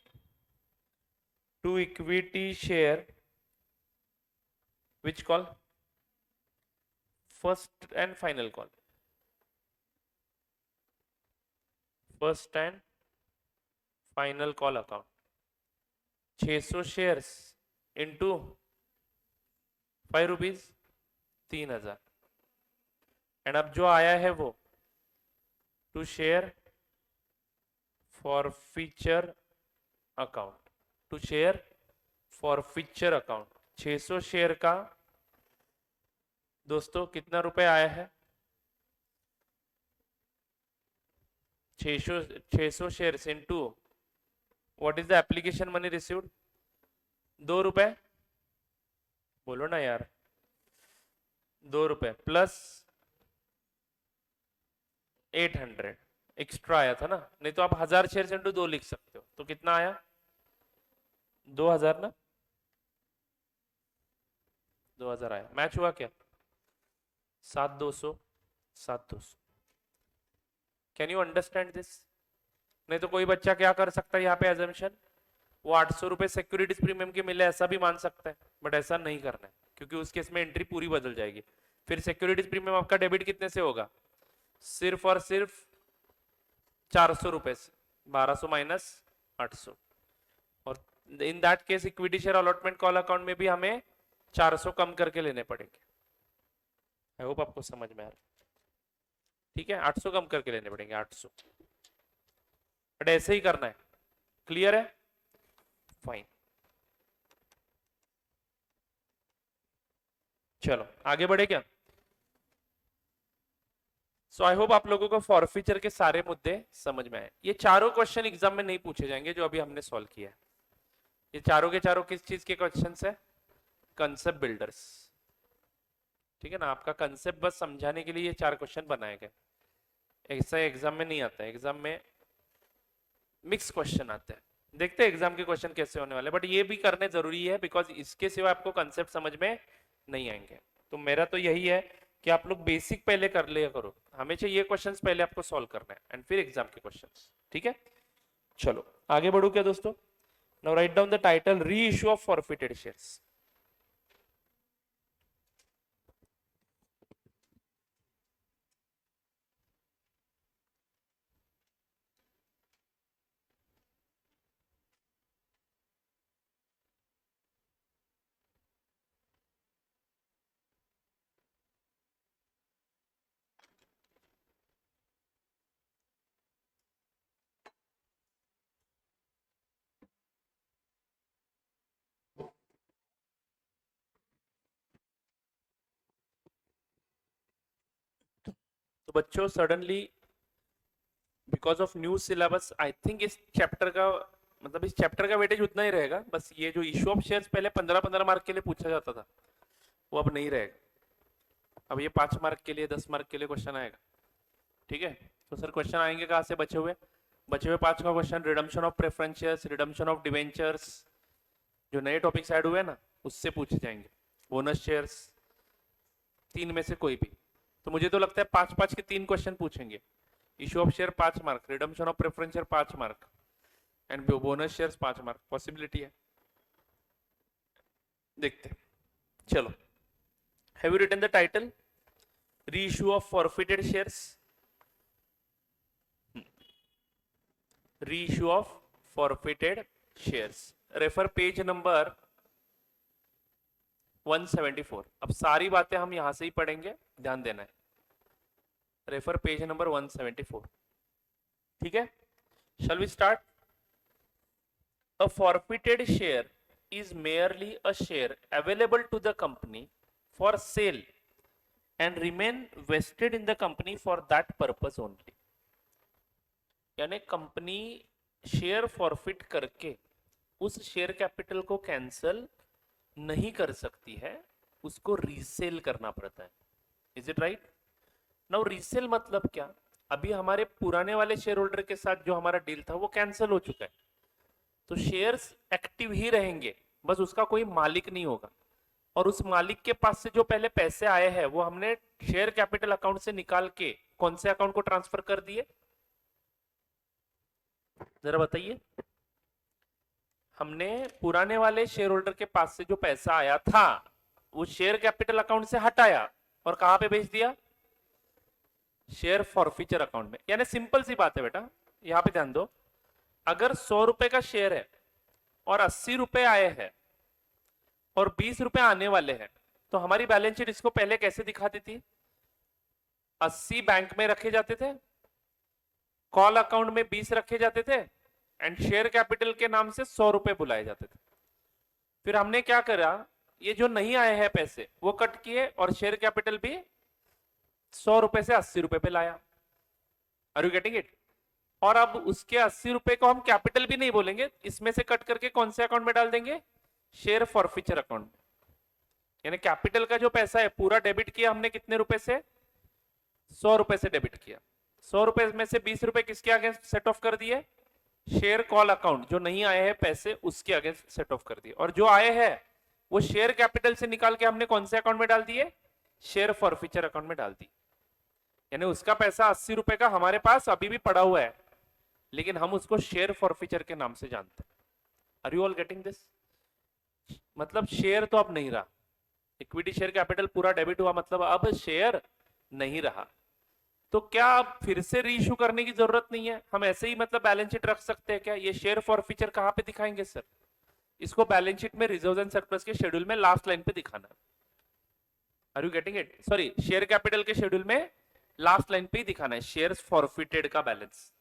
[SPEAKER 1] to equity share, which call? First and final call. First and final call account 600 shares into 5 rupees 3000 and अब जो आया है वो to share forfeiture account to share forfeiture account 600 share का दोस्तों कितना रुपए आया है 600 shares into what is the application money received 2 रुपए बोलो ना यार 2 रुपए प्लस 800 एक्स्ट्रा आया था ना नहीं तो आप 1000 शेयर इंटू 2 लिख सकते हो तो कितना आया 2000 ना 2000 आया मैच हुआ क्या 7200 7200 कैन यू अंडरस्टैंड दिस नहीं तो कोई बच्चा क्या कर सकता है यहाँ पे एजम्पशन वो 800 रुपए सिक्योरिटीज प्रीमियम के मिले ऐसा भी मान सकता है बट ऐसा नहीं करना है क्योंकि उस केस में एंट्री पूरी बदल जाएगी फिर सिक्योरिटीज प्रीमियम आपका डेबिट कितने से होगा सिर्फ और सिर्फ 400 रुपए से 1200 माइनस 800 और in that case equity share allotment call account में भी हमें 400 कम करके लेने पड़ेंगे आई होप आपको समझ में आ रहा है ठीक है 800 कम करके लेने पड़ेंगे 800 बट ऐसे ही करना है क्लियर है फाइन चलो आगे बढ़े क्या सो आई होप आप लोगों को फॉरफीचर के सारे मुद्दे समझ में आए ये चारों क्वेश्चन एग्जाम में नहीं पूछे जाएंगे जो अभी हमने सॉल्व किया है ये चारों के चारों किस चीज के क्वेश्चन है कंसेप्ट बिल्डर्स ठीक है ना आपका कंसेप्ट बस समझाने के लिए ये 4 क्वेश्चन बनाए गए ऐसा एग्जाम में नहीं आता है एग्जाम में मिक्स क्वेश्चन आते हैं देखते हैं एग्जाम के क्वेश्चन कैसे होने वाले बट ये भी करने जरूरी है बिकॉज इसके सिवा आपको कंसेप्ट समझ में नहीं आएंगे तो मेरा तो यही है कि आप लोग बेसिक पहले कर लिया करो हमेशा ये क्वेश्चंस पहले आपको सॉल्व करना है एंड फिर एग्जाम के क्वेश्चंस ठीक है चलो आगे बढ़ू क्या दोस्तों now write down the title री इश्यू ऑफ फॉरफिटेड शेयर्स तो बच्चों suddenly because of new syllabus I think इस चैप्टर का मतलब इस चैप्टर का वेटेज उतना ही रहेगा बस ये जो इशू ऑफ शेयर्स पहले 15-15 मार्क के लिए पूछा जाता था वो अब नहीं रहेगा अब ये 5 मार्क के लिए 10 मार्क के लिए क्वेश्चन आएगा ठीक है तो सर क्वेश्चन आएंगे कहाँ से बचे हुए 5 का question redemption of preference shares redemption of debentures जो नए टॉपिक्स ऐड हुए ना उससे पूछे जाएंगे बोनस शेयर्स 3 में से कोई भी तो मुझे तो लगता है 5-5 के 3 क्वेश्चन पूछेंगे issue of share 5 mark redemption of preference share 5 mark and bonus shares 5 mark possibility है देखते चलो have you written the title re issue of forfeited shares re issue of forfeited shares refer page number 174 अब सारी बातें हम यहां से ही पढ़ेंगे ध्यान देना है रेफर पेज नंबर 174 ठीक है shall we start a forfeited share is merely a share available to the company for sale and remain vested in the company for that purpose only यानी कंपनी शेयर फॉरफिट करके उस share capital को cancel नहीं कर सकती है उसको resale करना पड़ता है is it right now resale मतलब क्या अभी हमारे पुराने वाले शेयर होल्डर के साथ जो हमारा डील था वो कैंसिल हो चुका है तो शेयर्स एक्टिव ही रहेंगे बस उसका कोई मालिक नहीं होगा और उस मालिक के पास से जो पहले पैसे आए हैं वो हमने शेयर कैपिटल अकाउंट से निकाल के कौन से अकाउंट को ट्रांसफर कर दिए जरा बताइए हमने पुराने वाले शेयर होल्डर के पास से जो पैसा आया था वो शेयर कैपिटल अकाउंट से हटाया और कहां पे भेज दिया शेयर फॉरफीचर अकाउंट में यानी सिंपल सी बात है बेटा यहां पे ध्यान दो, अगर 100 रुपए का शेयर है और 80 रुपए आए हैं और 20 रुपए आने वाले हैं, तो हमारी बैलेंस शीट इसको पहले कैसे दिखाती थी? 80 बैंक में रखे जाते थे, कॉल अकाउंट में 20 रखे जाते थे, एंड शेयर कैपिटल के नाम से 100 रुपए बुलाए जाते थे। फिर हमने क्या करा, ये जो नहीं आए हैं पैसे वो कट किए और शेयर कैपिटल भी 100 रुपए से 80 रुपए पे लाया। Are you getting it? और अब उसके 80 रुपए को हम कैपिटल भी नहीं बोलेंगे, इसमें से कट करके कौन से अकाउंट में डाल देंगे? शेयर फॉरफीचर अकाउंट में। यानी कैपिटल का जो पैसा है पूरा डेबिट किया हमने, कितने रुपए से? 100 रुपए से डेबिट किया। 100 रुपए में से 20 रुपए किसके अगेंस्ट सेट ऑफ कर दिए? शेयर कॉल अकाउंट, जो नहीं आए हैं पैसे उसके अगेंस्ट सेट ऑफ कर दिए। और जो आए हैं वो शेयर कैपिटल से निकाल के हमने कौन से अकाउंट में डाल दिए? शेयर फॉरफीचर अकाउंट में डाल दी। यानी उसका पैसा 80 रुपए का हमारे पास अभी भी पड़ा हुआ है, लेकिन हम उसको शेयर फॉरफीचर के नाम से जानते हैं। Are you all getting this? मतलब शेयर तो अब नहीं रहा, इक्विटी शेयर कैपिटल पूरा डेबिट हुआ, मतलब अब शेयर नहीं रहा। तो क्या अब फिर से रीइश्यू करने की जरूरत नहीं है? हम ऐसे ही मतलब बैलेंस शीट रख सकते हैं क्या? ये शेयर फॉरफीचर कहां पे दिखाएंगे सर? इसको बैलेंस शीट में रिजर्व एंड सरप्लस के शेड्यूल में लास्ट लाइन पे दिखाना है। Are you getting it? Sorry, share capital के शेड्यूल में लास्ट लाइन पे ही दिखाना है शेयर्स फॉरफिटेड का बैलेंस।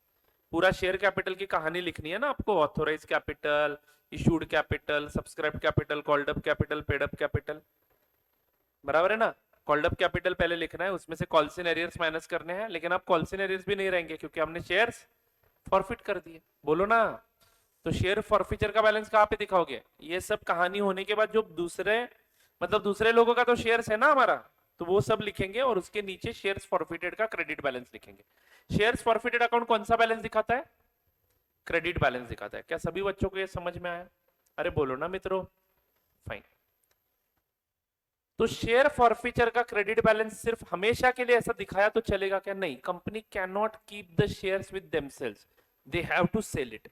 [SPEAKER 1] पूरा शेयर कैपिटल की कहानी लिखनी है ना आपको, authorise capital, issued capital, subscribe capital, called up capital, paid up capital, बराबर है ना? कॉल्ड अप कैपिटल पहले लिखना है, उसमें से कॉल्स इन एरियर्स माइनस करने हैं, लेकिन अब कॉल्स इन एरियर्स भी नहीं रहेंगे क्योंकि हमने शेयर्स फॉरफिट कर दिए। बोलो ना। तो शेयर फॉरफीचर का बैलेंस कहाँ पे दिखाओगे? ये सब कहानी होने के बाद जो दूसरे मतलब दूसरे लोगों का तो शेयर्स है ना हमारा, तो वो सब लिखेंगे और उसके नीचे शेयर्स फॉरफिटेड का क्रेडिट बैलेंस लिखेंगे। शेयर्स फॉरफिटेड अकाउंट कौन सा बैलेंस दिखाता है? क्रेडिट बैलेंस दिखाता है। क्या सभी बच्चों को ये समझ में आया? अरे बोलो ना मित्रों। फाइन। तो शेयर फॉरफीचर का क्रेडिट बैलेंस सिर्फ हमेशा के लिए ऐसा दिखाया तो चलेगा क्या? नहीं, company can not keep the shares with themselves, they have to sell it.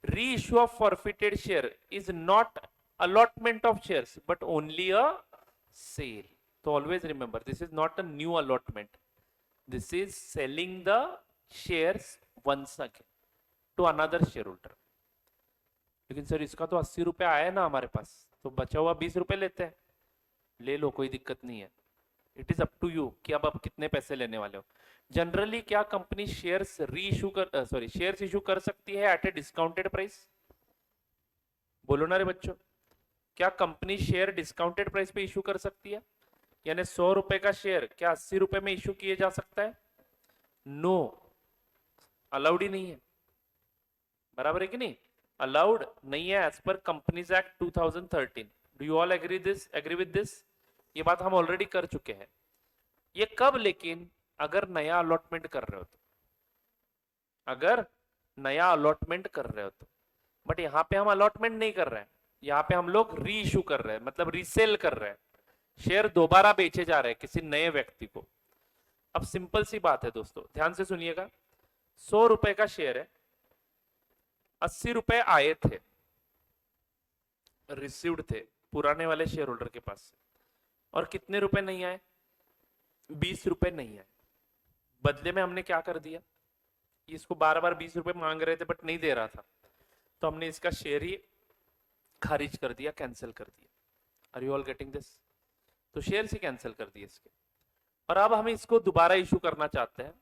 [SPEAKER 1] Reissue of forfeited share is not allotment of shares but only a sale. So always remember, this is not a new allotment, this is selling the shares once again to another shareholder. लेकिन sir इसका तो 80 रुपए आया ना हमारे पास, तो बचा हुआ 20 रुपए लेते हैं। ले लो, कोई दिक्कत नहीं है। It is up to you कि अब आप कितने पैसे लेने वाले हो। जनरली क्या कंपनी शेयर्स शेयर्स इशू कर सकती है एट ए डिस्काउंटेड प्राइस? बोलो ना रे बच्चों, क्या कंपनी शेयर डिस्काउंटेड प्राइस पे इशू कर सकती है? यानी 100 रुपए का शेयर क्या 80 रुपए में इशू किए जा सकता है? नो, अलाउड ही नहीं है। बराबर है कि नहीं? अलाउड नहीं है as per companies act 2013। Do you all agree with this? ये बात हम ऑलरेडी कर चुके हैं। ये कब? लेकिन अगर नया अलॉटमेंट कर रहे हो तो, अगर नया अलॉटमेंट कर रहे हो तो। बट यहां पे हम अलॉटमेंट नहीं कर रहे हैं, यहाँ पे हम लोग री इशू कर रहे हैं, मतलब रीसेल कर रहे हैं। शेयर दोबारा बेचे जा रहे हैं किसी नए व्यक्ति को। अब सिंपल सी बात है दोस्तों, ध्यान से सुनिएगा। 100 रुपए का शेयर है, 80 रुपए आए थे, रिसीव्ड थे पुराने वाले शेयर होल्डर के पास से, और कितने रुपए नहीं आए? 20 रुपए नहीं आए। बदले में हमने क्या कर दिया? इसको बार बार 20 रुपए मांग रहे थे बट नहीं दे रहा था, तो हमने इसका शेयर ही खारिज कर दिया, कैंसिल कर दिया। Are you all getting this? तो शेयर से कैंसिल कर दिए इसके। और अब हम इसको दोबारा इशू करना चाहते हैं।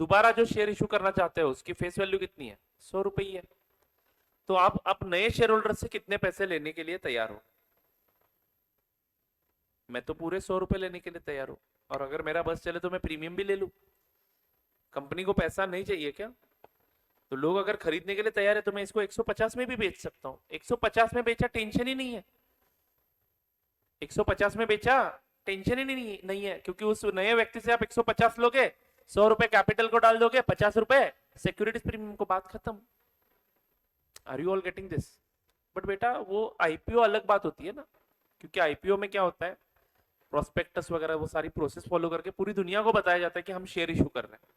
[SPEAKER 1] दोबारा जो शेयर इशू करना चाहते हैं उसकी फेस वैल्यू कितनी है? 100 रुपए ही है। तो आप नए शेयर होल्डर से कितने पैसे लेने के लिए तैयार हो? मैं तो पूरे 100 रुपए लेने के लिए तैयार हूं, और अगर मेरा बस चले तो मैं प्रीमियम भी ले लूं। कंपनी को पैसा नहीं चाहिए क्या? तो लोग अगर खरीदने के लिए तैयार है तो मैं इसको 150 में भी बेच सकता हूं। 150 में बेचा, टेंशन ही नहीं है। 150 में बेचा, टेंशन ही नहीं है, क्योंकि उस नए व्यक्ति से आप 150 लोगे, 100 रुपए कैपिटल को डाल दोगे, 50 रुपए सिक्योरिटीज प्रीमियम को, बात खत्म। Are you all getting this? But बेटा वो आईपीओ अलग बात होती है ना, क्योंकि आईपीओ में क्या होता है, प्रोस्पेक्टस वगैरह वो सारी प्रोसेस फॉलो करके पूरी दुनिया को बताया जाता है कि हम शेयर इशू कर रहे हैं।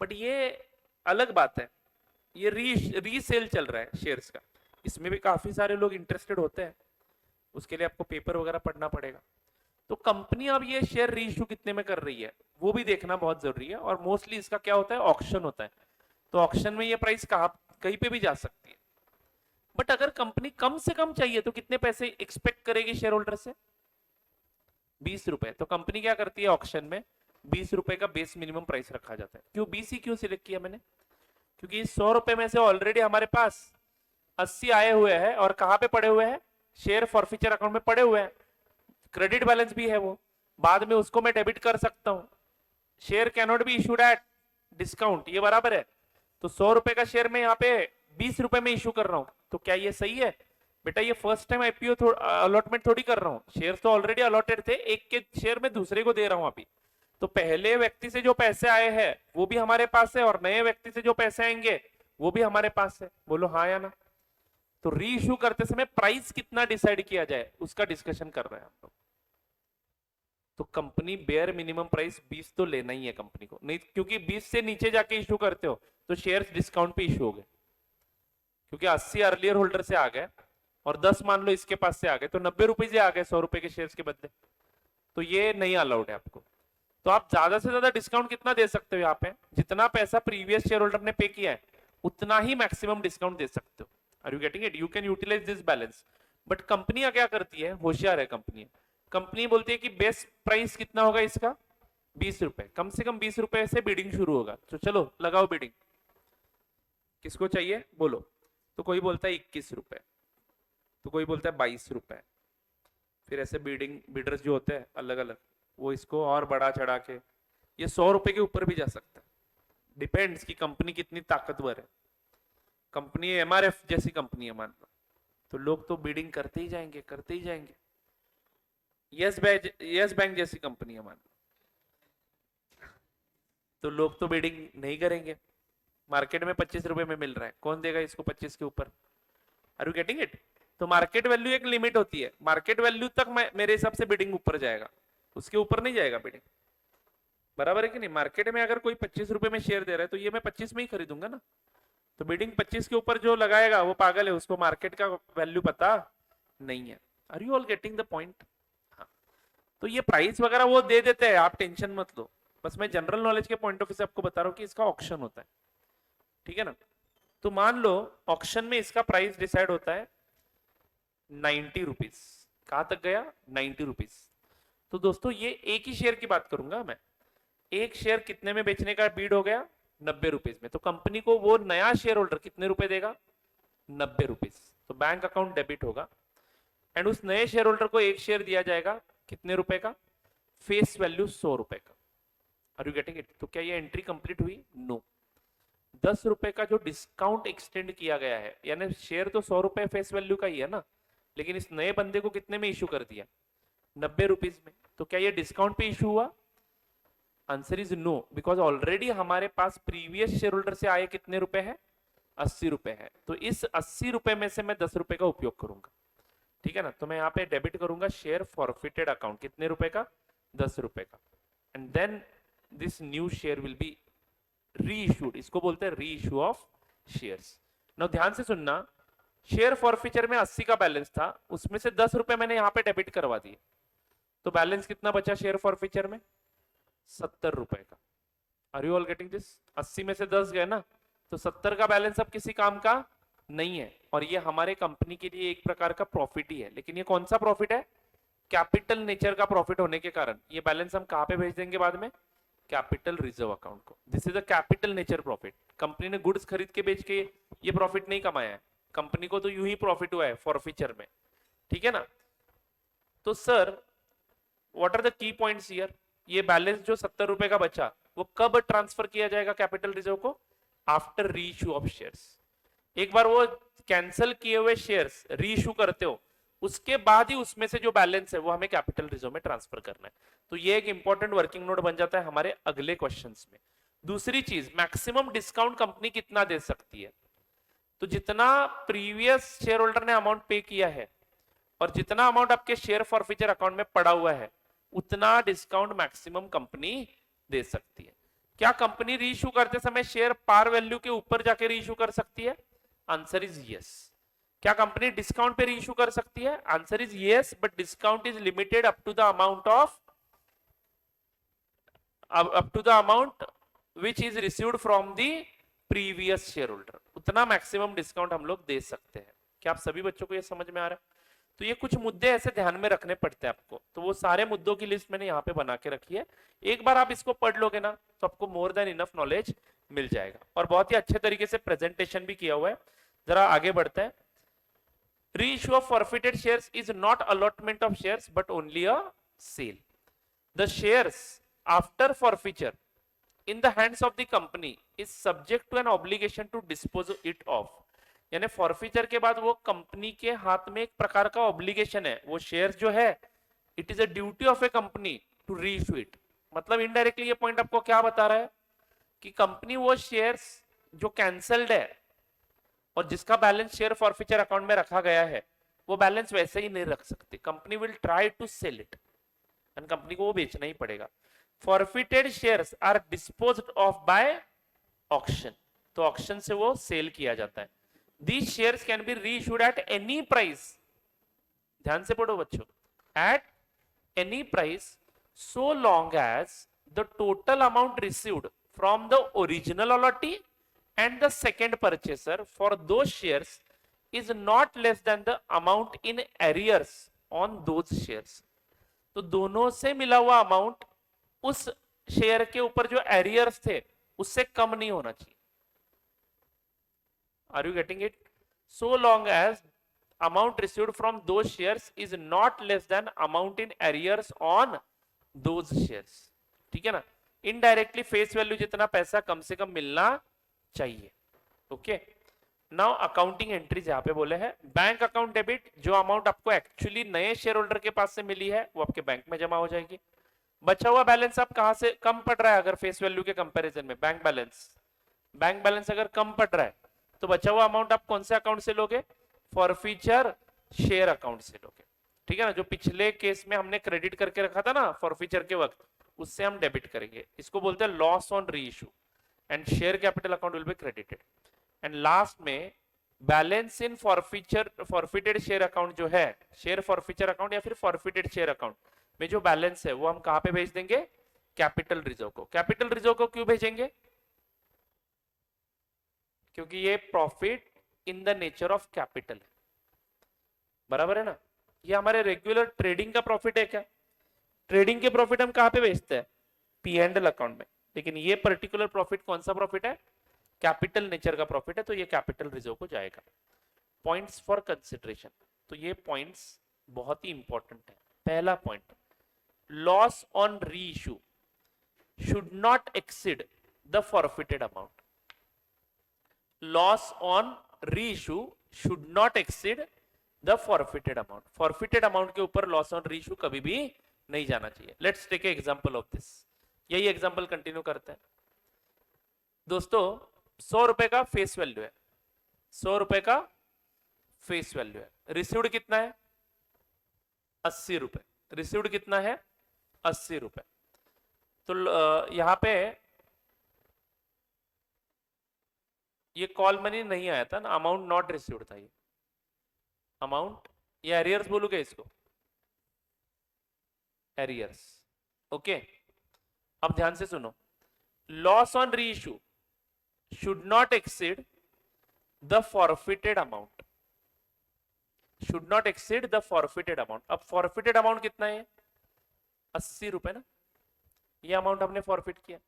[SPEAKER 1] बट ये अलग बात है, ये रीसेल चल रहा है शेयर्स का, इसमें भी काफी सारे लोग इंटरेस्टेड होते हैं। उसके लिए आपको पेपर वगैरह पढ़ना पड़ेगा। तो कंपनी अब ये शेयर रीइश्यू कितने में कर रही है वो भी देखना बहुत जरूरी है। और मोस्टली इसका क्या होता है, ऑक्शन होता है। तो ऑक्शन में ये प्राइस कहीं पे भी जा सकती है। बट अगर कंपनी कम से कम चाहिए तो कितने पैसे एक्सपेक्ट करेगी शेयर होल्डर से? 20 रुपए। तो कंपनी क्या करती है ऑक्शन में, 20 रुपए का बेस मिनिमम प्राइस रखा जाता है। क्यों 20 ही क्यों सिलेक्ट किया मैंने? क्योंकि 100 रुपए में से ऑलरेडी हमारे पास 80 आए हुए हैं और कहां पे पड़े हुए हैं? शेयर फॉरफीचर अकाउंट में पड़े हुए हैं। क्रेडिट बैलेंस भी है वो, बाद में उसको मैं डेबिट कर सकता हूं। Share cannot be issued at discount, ये बराबर है। तो 100 रुपए का शेयर में यहाँ पे 20 रुपए में इशू कर रहा हूं, तो क्या ये सही है? बेटा ये फर्स्ट टाइम आईपीओ अलॉटमेंट थोड़ी कर रहा हूँ, शेयर तो ऑलरेडी अलॉटेड थे, एक के शेयर में दूसरे को दे रहा हूं अभी। तो पहले व्यक्ति से जो पैसे आए हैं वो भी हमारे पास है और नए व्यक्ति से जो पैसे आएंगे वो भी हमारे पास है। बोलो हाँ या ना? तो री इशू करते समय प्राइस कितना डिसाइड किया जाए उसका डिस्कशन कर रहे हैं हम लोग। तो कंपनी बेयर मिनिमम प्राइस 20 तो लेना ही है कंपनी को, नहीं क्योंकि 20 से नीचे जाके इशू करते हो तो शेयर्स डिस्काउंट पे इशू हो गए। क्योंकि 80 अर्लियर होल्डर से आ गए और 10 मान लो इसके पास से आ गए, तो 90 रुपए से आ गए 100 रुपए के शेयर्स के बदले, तो ये नहीं अलाउड है आपको। तो आप ज्यादा से ज्यादा डिस्काउंट कितना दे सकते हो? यहाँ पे जितना पैसा प्रीवियस शेयर होल्डर ने पे किया है उतना ही मैक्सिमम डिस्काउंट दे सकते हो। Are you getting it? You can utilise this balance. But कंपनियां क्या करती है, होशियार है कंपनी। कंपनी बोलती है कि बेस्ट प्राइस कितना होगा इसका? 20 रुपए, कम से कम 20 रुपए से बिडिंग शुरू होगा। तो चलो लगाओ बिडिंग, किसको चाहिए बोलो। तो कोई बोलता है 21 रुपए, तो कोई बोलता है 22 रुपए। फिर ऐसे बिडर्स जो होते हैं अलग अलग, वो इसको और बढ़ा चढ़ा के ये 100 रुपए के ऊपर भी जा सकता है। डिपेंड्स कि कंपनी कितनी ताकतवर है। कंपनी एमआरएफ जैसी कंपनी है मान लो, तो लोग तो बिडिंग करते ही जाएंगे, करते ही जाएंगे। यस बैंक जैसी कंपनी है मान लो, तो लोग तो बिडिंग नहीं करेंगे। मार्केट में 25 रुपए में मिल रहा है, कौन देगा इसको 25 के ऊपर? Are you getting it? तो मार्केट वैल्यू एक लिमिट होती है, मार्केट वैल्यू तक मेरे हिसाब से बिडिंग ऊपर जाएगा, उसके ऊपर नहीं जाएगा बिडिंग। बराबर है कि नहीं? मार्केट में अगर कोई 25 रुपए में शेयर दे रहा है तो ये मैं 25 में ही खरीदूंगा ना। तो बिडिंग 25 के ऊपर जो लगाएगा वो पागल है, उसको मार्केट का वैल्यू पता नहीं है। Are you all getting the point? हाँ, तो ये प्राइस वगैरह वो दे देते हैं, आप टेंशन मत लो। बस मैं जनरल नॉलेज के पॉइंट ऑफ व्यू से आपको बता रहा हूँ कि इसका ऑक्शन होता है, ठीक है ना। तो मान लो ऑक्शन में इसका प्राइस डिसाइड होता है 90 रुपीज। कहां तक गया? 90 रुपीज। तो दोस्तों ये एक ही शेयर की बात करूंगा मैं, एक शेयर कितने में बेचने का बीड हो गया? 90 रुपीज में। तो कंपनी को वो नया शेयर होल्डर कितने रुपए देगा? 90 रुपीज। तो बैंक अकाउंट डेबिट होगा एंड उस नए शेयर होल्डर को एक शेयर दिया जाएगा कितने रुपए का? फेस वैल्यू 100 रुपए का। Are you getting it? तो क्या ये एंट्री कंप्लीट हुई? नो। 10 रुपए का जो डिस्काउंट एक्सटेंड किया गया है, यानी शेयर तो 100 रुपए फेस वैल्यू का ही है ना, लेकिन इस नए बंदे को कितने में इशू कर दिया? 90 रुपीज में। तो क्या ये डिस्काउंट पे इशू हुआ? Answer is no, because already हमारे पास प्रीवियस शेयर होल्डर से आए कितने रुपए है? 80 रुपए है। तो इस 80 रुपए में से मैं 10 रुपए का उपयोग करूंगा, ठीक है ना। तो मैं यहाँ पे डेबिट करूंगा शेयर फॉरफिटेड अकाउंट, कितने रुपए का? 10 रुपए का। And then this new share will be reissued, इसको बोलते हैं री इशू ऑफ शेयर्स। नाउ ध्यान से सुनना, शेयर फॉरफिचर में 80 का बैलेंस था, उसमें से 10 रुपए मैंने यहाँ पे डेबिट करवा दिए, तो बैलेंस कितना बचा शेयर फॉरफिचर में? 70 रुपए का। Are you all getting this? 80 में से 10 गए ना, तो 70 का बैलेंस अब किसी काम का नहीं है, और ये हमारे कंपनी के लिए एक प्रकार का प्रॉफिट ही है। लेकिन ये कौन सा प्रॉफिट है? कैपिटल नेचर का प्रॉफिट होने के कारण ये बैलेंस हम कहां पे भेज देंगे बाद में? कैपिटल रिजर्व अकाउंट को। This is a capital nature profit. Company ने गुड्स खरीद के बेच के ये प्रॉफिट नहीं कमाया है, कंपनी को तो यूं ही प्रॉफिट हुआ है फॉरफीचर में, ठीक है ना। तो sir what are the key points here? ये बैलेंस जो 70 रुपए का बचा वो कब ट्रांसफर किया जाएगा कैपिटल रिजर्व को? आफ्टर री इशू ऑफ शेयर्स। एक बार वो कैंसिल किए हुए शेयर्स री इशू करते हो, उसके बाद ही उसमें से जो बैलेंस है वो हमें कैपिटल रिजर्व में ट्रांसफर करना है। तो ये एक इंपॉर्टेंट वर्किंग नोट बन जाता है हमारे अगले क्वेश्चंस में। दूसरी चीज, मैक्सिमम डिस्काउंट कंपनी कितना दे सकती है? तो जितना प्रीवियस शेयर होल्डर ने अमाउंट पे किया है और जितना अमाउंट आपके शेयर फॉरफीचर अकाउंट में पड़ा हुआ है, उतना डिस्काउंट मैक्सिमम कंपनी दे सकती है। क्या कंपनी री इशू करते समय शेयर पार वैल्यू के ऊपर जाके री इशू कर सकती है? Answer is yes. क्या कंपनी डिस्काउंट पे री इशू कर सकती है? Answer is yes, but discount is limited up to the amount which is received from the previous share holder, उतना मैक्सिमम डिस्काउंट हम लोग दे सकते हैं। क्या आप सभी बच्चों को ये समझ में आ रहा है? तो ये कुछ मुद्दे ऐसे ध्यान में रखने पड़ते हैं आपको, तो वो सारे मुद्दों की लिस्ट मैंने यहाँ पे बना के रखी है। एक बार आप इसको पढ़ लोगे ना तो आपको मोर देन इनफ नॉलेज मिल जाएगा, और बहुत ही अच्छे तरीके से प्रेजेंटेशन भी किया हुआ है। जरा आगे बढ़ते हैं। Reissue of forfeited shares is not allotment of shares but only a sale. The shares after forfeiture in the hands of the company is subject to an obligation to dispose it of. यानी forfeiture के बाद वो company के हाथ में एक प्रकार का ऑब्लिगेशन है, वो शेयर्स जो है it is a duty of a company to reissue it. मतलब इनडायरेक्टली ये पॉइंट आपको क्या बता रहा है कि कंपनी वो शेयर्स जो कैंसल्ड है और जिसका बैलेंस शेयर फॉरफीचर अकाउंट में रखा गया है वो बैलेंस वैसे ही नहीं रख सकती, company will try to sell it and company को वो बेचना ही पड़ेगा। Forfeited shares are disposed of by auction, तो ऑक्शन से वो सेल किया जाता है। These shares can be reissued at any price, ध्यान से पढ़ो बच्चों, at any price so long as the total amount received from the original allottee and the second purchaser for those shares is not less than the amount in arrears on those shares। तो दोनों से मिला हुआ amount उस share के ऊपर जो arrears थे उससे कम नहीं होना चाहिए। Are you getting it? So long as amount received from those shares is not less than amount in arrears on those shares। ठीक है ना, इनडायरेक्टली फेस वैल्यू जितना पैसा कम से कम मिलना चाहिए। ओके, नाउ अकाउंटिंग एंट्रीज यहाँ पे बोले हैं। बैंक अकाउंट डेबिट, जो अमाउंट आपको एक्चुअली नए शेयर होल्डर के पास से मिली है वो आपके बैंक में जमा हो जाएगी। बचा हुआ बैलेंस आप कहां से कम पड़ रहा है, अगर फेस वैल्यू के कंपैरिजन में बैंक बैलेंस अगर कम पड़ रहा है तो बचा हुआ अमाउंट आप कौन से अकाउंट से लोगे, फॉरफीचर शेयर अकाउंट से लोगे। ठीक है ना, जो पिछले केस में हमने क्रेडिट करके रखा था ना फॉरफीचर के वक्त, उससे हम डेबिट करेंगे। इसको बोलते हैं loss on reissue and share capital account will be credited. And last में balance in forfeited share account जो है, शेयर फॉरफीचर अकाउंट या फिर फॉरफिटेड शेयर अकाउंट में जो बैलेंस है वो हम कहां पे भेज देंगे, कैपिटल रिजर्व को। कैपिटल रिजर्व को क्यों भेजेंगे, क्योंकि ये profit in the nature of capital है, बराबर है ना। ये हमारे रेगुलर ट्रेडिंग का प्रॉफिट है क्या, ट्रेडिंग के प्रॉफिट हम कहां पे बेचते हैं, पी एंड एल अकाउंट में, लेकिन ये पर्टिकुलर प्रॉफिट कौन सा प्रॉफिट है, कैपिटल नेचर का प्रॉफिट है, तो ये कैपिटल रिजर्व को जाएगा। पॉइंट्स फॉर कंसिडरेशन, तो ये पॉइंट्स बहुत ही इंपॉर्टेंट है। पहला पॉइंट, लॉस ऑन री issue should not exceed the forfeited amount. Loss on री issue should not exceed the forfeited amount. Forfeited amount के ऊपर लॉस ऑन री इशू कभी भी नहीं जाना चाहिए। Let's take a example of this, यही एग्जांपल कंटिन्यू करते हैं दोस्तों। 100 रुपए का फेस वैल्यू है, 100 रुपए का फेस वैल्यू है। रिसीव्ड कितना है, 80 रुपए। रिसीव्ड कितना है, 80 रुपए। तो यहां पे ये कॉल मनी नहीं आया था ना, अमाउंट नॉट रिसीव्ड था ये अमाउंट, ये एरियर्स बोलूंगा इसको, एरियर्स। ओके, अब ध्यान से सुनो, लॉस ऑन री issue should not exceed the forfeited amount, should not exceed the forfeited amount. अब फॉरफिटेड अमाउंट कितना है, 80 रुपए ना, ये अमाउंट हमने फॉरफिट किया,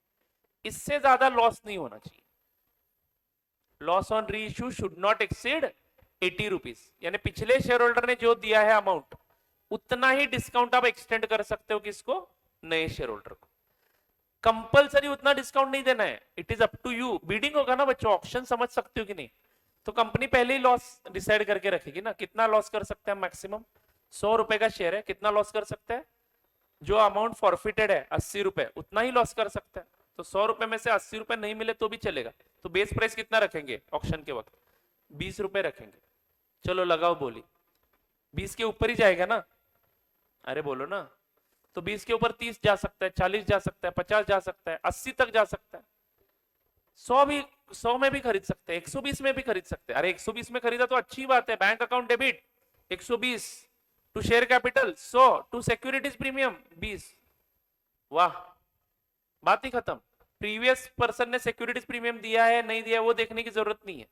[SPEAKER 1] इससे ज्यादा लॉस नहीं होना चाहिए। लॉस ऑन री issue should not exceed 80 rupees, यानी पिछले शेयर होल्डर ने जो दिया है अमाउंट उतना ही डिस्काउंट आप एक्सटेंड कर सकते हो किसको, नए शेयर होल्डर को। कंपलसरी उतना डिस्काउंट नहीं देना है, it is up to you. Bidding होगा ना बच्चों, ऑप्शन समझ सकते हो कि नहीं, तो कंपनी पहले ही लॉस डिसाइड करके रखेगी ना, कितना लॉस कर सकते हैं मैक्सिमम। 100 रुपए का शेयर है, कितना लॉस कर सकते हैं, जो अमाउंट फॉरफिटेड है 80 रुपए, उतना ही लॉस कर सकते हैं। तो 100 रुपए में से 80 रुपए नहीं मिले तो भी चलेगा, तो बेस प्राइस कितना रखेंगे ऑक्शन के वक्त, 20 रुपए रखेंगे। चलो लगाओ बोली, 20 के ऊपर ही जाएगा ना, अरे बोलो ना, तो 20 के ऊपर 30 जा सकता है, 40 जा सकता है, 50 जा सकता है, 80 तक जा सकता है, 100 में भी खरीद सकते हैं, 120 में भी खरीद सकते हैं। अरे 120 में खरीदा तो अच्छी बात है, bank account debit 120 to share capital 100 to securities premium 20, वाह बात ही खत्म। प्रीवियस पर्सन ने सिक्योरिटीज प्रीमियम दिया है नहीं दिया है वो देखने की जरूरत नहीं है।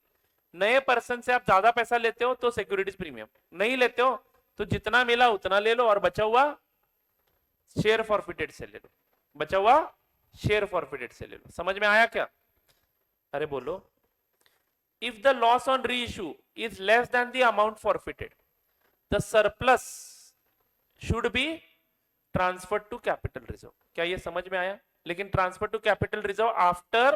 [SPEAKER 1] नए पर्सन से आप ज्यादा पैसा लेते हो तो सिक्योरिटीज प्रीमियम, नहीं लेते हो तो जितना मिला उतना ले लो और बचा हुआ शेयर फॉरफिटेड से ले लो, बचा हुआ शेयर फॉरफिटेड से ले लो। समझ में आया क्या? अरे बोलो। If the loss on reissue is less than the amount forfeited the surplus should be transfer to capital reserve. क्या ये समझ में आया? लेकिन transfer to capital reserve after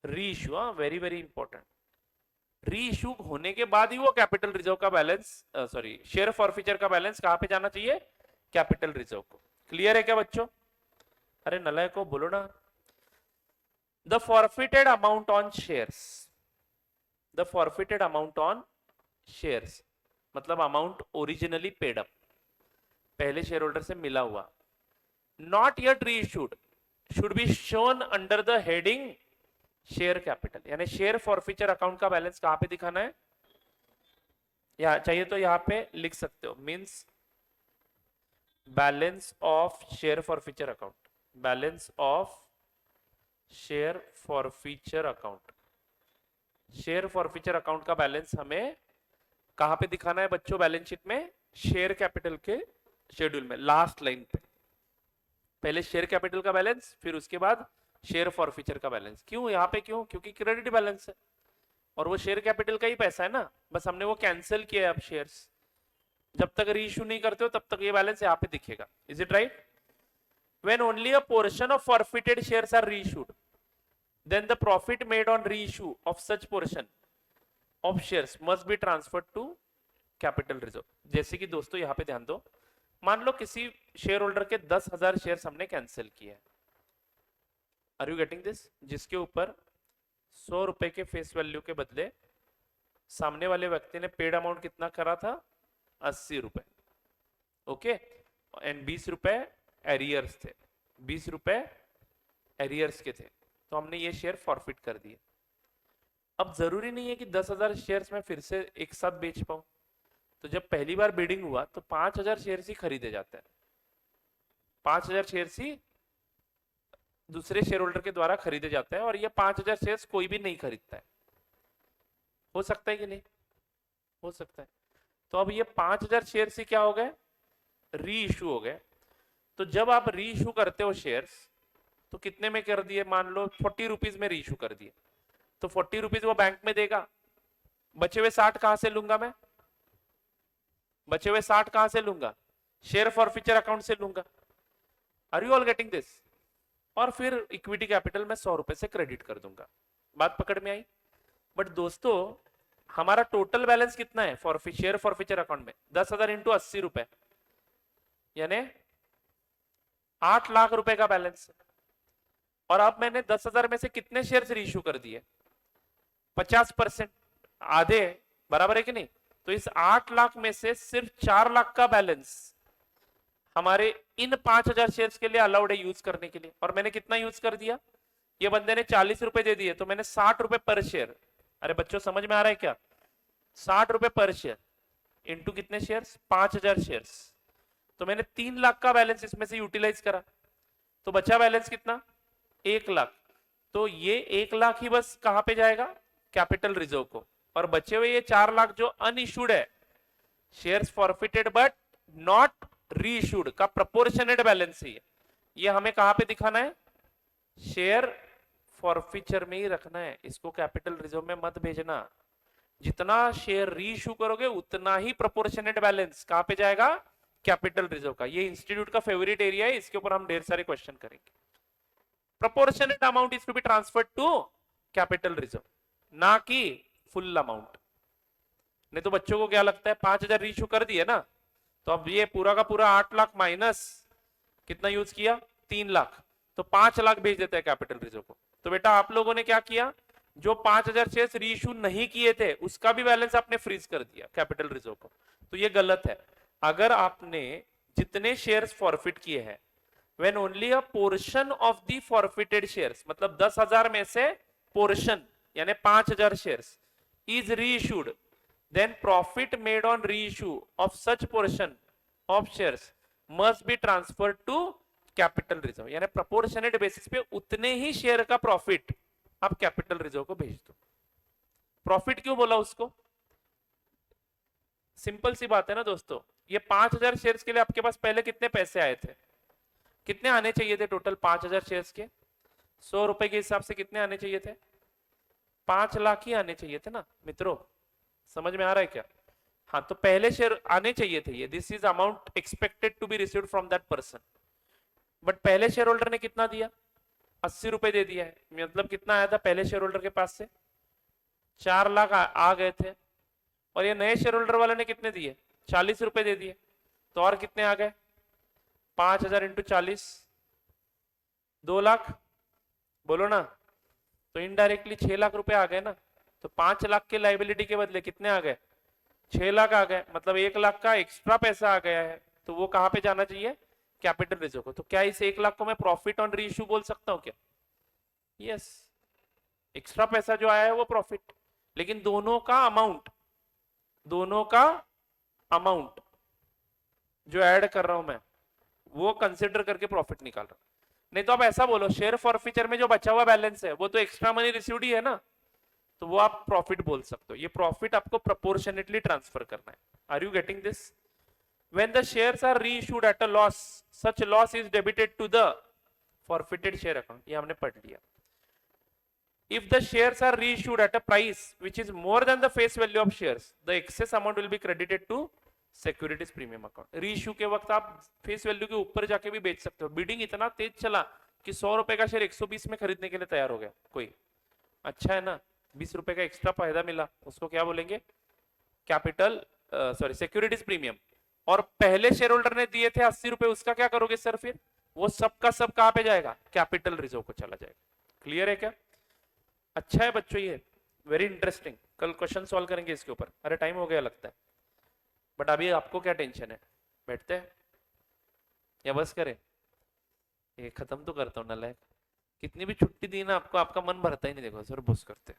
[SPEAKER 1] reissue, very very important. Reissue होने के बाद ही वो कैपिटल रिजर्व का बैलेंस, सॉरी शेयर फॉरफीचर का बैलेंस कहां पे जाना चाहिए? कैपिटल रिजर्व को। क्लियर है क्या बच्चों? अरे नलय को बोलो ना। The forfeited amount on shares, the forfeited amount on shares मतलब अमाउंट ओरिजिनली पेड अप, पहले शेयर होल्डर से मिला हुआ, नॉट येट री issued, should be shown under the heading share capital. यानी शेयर फॉरफीचर अकाउंट का बैलेंस कहां पे दिखाना है? या चाहिए तो यहां पे लिख सकते हो, means balance of share forfeiture account, balance of share forfeiture account. Share forfeiture account का बैलेंस हमें कहां पे दिखाना है बच्चों? बैलेंस शीट में शेयर कैपिटल के शेड्यूल में लास्ट लाइन पे। पहले शेयर कैपिटल का बैलेंस, फिर उसके बाद शेयर फॉरफीचर का बैलेंस। क्यों यहाँ पे? क्यों? क्योंकि क्रेडिट बैलेंस है और वो शेयर कैपिटल का ही पैसा है ना, बस हमने वो कैंसिल किया है अब शेयर्स। जब तक री इशू नहीं करते हो तब तक ये बैलेंस यहाँ पे दिखेगा। Is it right? When only a portion of forfeited shares are reissued then the profit made on री issue of such portion of shares must be transferred to capital reserve. जैसे कि दोस्तों यहाँ पे ध्यान दो, मान लो किसी शेयर होल्डर के 10,000 शेयर्स हमने कैंसिल किए हैं। Are you getting this? जिसके ऊपर 100 रुपए के फेस वैल्यू के बदले सामने वाले व्यक्ति ने पेड अमाउंट कितना करा था? 80 रुपए। ओके, एंड 20 रुपए एरियर्स थे, 20 रुपए एरियर्स के थे, तो हमने ये शेयर फॉरफिट कर दिए। अब जरूरी नहीं है कि 10,000 शेयर्स में फिर से एक साथ बेच पाऊं, तो जब पहली बार बिडिंग हुआ तो 5,000 शेयर्स ही खरीदे जाते हैं। 5,000 शेयर्स ही दूसरे शेयर होल्डर के द्वारा खरीदे जाते हैं और ये 5,000 शेयर्स कोई भी नहीं खरीदता है। हो सकता है कि नहीं? हो सकता है। तो अब ये 5,000 शेयर्स ही क्या हो गए? री इशू हो गए। तो जब आप री इशू करते हो शेयर्स तो कितने में कर दिए? मान लो 40 रुपीज में री इशू कर दिए, तो 40 रुपीज वो बैंक में देगा, बचे हुए 60 कहां से लूंगा मैं? बचे हुए 60 कहां से लूंगा? शेयर फॉरफीचर अकाउंट से लूंगा। Are you all getting this? और फिर इक्विटी कैपिटल में 100 रुपए से क्रेडिट कर दूंगा। बात पकड़ में आई? बट दोस्तों हमारा टोटल बैलेंस कितना है शेयर फॉरफीचर अकाउंट में? 10,000 इंटू 80 रुपए यानी 8 लाख रुपए का बैलेंस है। और अब मैंने 10,000 में से कितने शेयर रीइश्यू कर दिए? 50%, आधे, बराबर है कि नहीं? तो इस 8 लाख में से सिर्फ 4 लाख का बैलेंस हमारे इन 5,000 शेयर्स के लिए अलाउड है यूज करने के लिए। और मैंने कितना यूज कर दिया? ये बंदे ने 40 रुपए दे दिए, तो मैंने 60 रुपए पर शेयर। अरे बच्चों समझ में आ रहा है क्या? 60 रुपए पर शेयर इंटू कितने शेयर्स? 5,000 शेयर्स। तो मैंने 3 लाख का बैलेंस इसमें से यूटिलाइज करा, तो बचा बैलेंस कितना? 1 लाख। तो ये 1 लाख ही बस कहां पे जाएगा? कैपिटल रिजर्व को। और बचे हुए ये 4 लाख जो अनइश्यूड है, shares forfeited but not reissued का प्रोपोर्शनेट बैलेंस ही है, ये हमें कहां पे दिखाना है? शेयर फॉरफीचर में ही रखना है। इसको कैपिटल रिजर्व में मत भेजना। जितना शेयर रीइश्यू करोगे उतना ही प्रोपोर्शनेट बैलेंस कहां पे जाएगा? कैपिटल रिजर्व का। ये इंस्टीट्यूट का फेवरेट एरिया है, इसके ऊपर हम ढेर सारे क्वेश्चन करेंगे। Proportionate amount is to be transferred to capital reserve, ना कि फुल अमाउंट। नहीं तो बच्चों को क्या लगता है? 5,000 रीइश्यू कर दिए ना, तो अब ये पूरा का पूरा 8 लाख माइनस कितना यूज किया? 3 लाख, तो 5 लाख भेज देते हैं कैपिटल रिजर्व को। तो बेटा आप लोगों ने क्या किया? जो 5,000 शेयर्स रीइश्यू नहीं किए थे उसका भी बैलेंस आपने फ्रीज कर दिया कैपिटल रिजर्व को। तो ये गलत है। अगर आपने जितने शेयर्स फॉरफिट किए हैं, when only a portion of the forfeited shares, मतलब 10,000 में से पोर्शन यानी 5,000 shares is reissued, then profit made on reissue of such portion of shares must be transferred to capital reserve, यानी प्रोपोर्शनेट बेसिस पे उतने ही share का profit आप capital reserve को भेज दो। प्रॉफिट क्यों बोला उसको? सिंपल सी बात है ना दोस्तों, ये 5000 शेयर्स के लिए आपके पास पहले कितने पैसे आए थे, कितने आने चाहिए थे टोटल 5000 शेयर्स के? 100 रुपए के हिसाब से कितने आने चाहिए थे? 5 लाख ही आने चाहिए थे ना मित्रों, समझ में आ रहा है क्या? हाँ, तो पहले शेयर आने चाहिए थे ये, this is amount expected to be received from that person, but पहले शेयर होल्डर ने कितना दिया? 80 रुपए दे दिया है, मतलब कितना आया था पहले शेयर होल्डर के पास से? 4 लाख आ गए थे, और ये नए शेयर होल्डर वाले ने कितने दिए? 40 रुपए दे दिए, तो और कितने आ गए? 5000 इंटू 40, 2 लाख, बोलो ना, तो इनडायरेक्टली 6 लाख रुपए आ गए ना। तो 5 लाख के लाइबिलिटी के बदले कितने आ गए? 6 लाख आ गए, मतलब 1 लाख का एक्स्ट्रा पैसा आ गया है, तो वो कहां पे जाना चाहिए? कैपिटल रिजर्व को। तो क्या इस 1 लाख को मैं प्रॉफिट ऑन रीइश्यू बोल सकता हूं क्या? यस, एक्स्ट्रा पैसा जो आया है वो प्रॉफिट, लेकिन दोनों का अमाउंट जो ऐड कर रहा हूं मैं, वो कंसिडर करके प्रॉफिट निकाल रहा हूं। नहीं तो आप ऐसा बोलो, शेयर फॉरफीचर में जो बचा हुआ बैलेंस है वो तो एक्स्ट्रा मनी रिसीव्ड ही है ना, तो वो आप प्रॉफिट बोल सकते हो। ये प्रॉफिट आपको प्रोपोर्शनेटली ट्रांसफर करना है। Are you getting this? When the shares are reissued at a loss, such loss is debited to the forfeited share account. ये हमने पढ़ लिया। If the shares are reissued at a price which is more than the face value of shares, the excess amount will be credited to securities premium account. Reissue के वक्त आप face value के ऊपर जाके भी बेच सकते हो। बिडिंग इतना तेज चला कि 100 रुपए का शेयर 120 में खरीदने के लिए तैयार हो गया कोई, अच्छा है ना, 20 रुपए का एक्स्ट्रा फायदा मिला, उसको क्या बोलेंगे? Capital securities premium. और पहले शेयर होल्डर ने दिए थे 80 रुपए, उसका क्या करोगे सर? फिर वो सब का सब कहां पे जाएगा? कैपिटल रिजर्व को चला जाएगा। क्लियर है क्या? अच्छा है बच्चों, ये वेरी इंटरेस्टिंग, कल क्वेश्चन सॉल्व करेंगे इसके ऊपर। अरे टाइम हो गया लगता है, बट अभी आपको क्या टेंशन है? बैठते हैं या बस करें? ये खत्म तो करता हूँ ना, कितनी भी छुट्टी दी ना आपको, आपका मन भरता ही नहीं। देखो सर बस करते,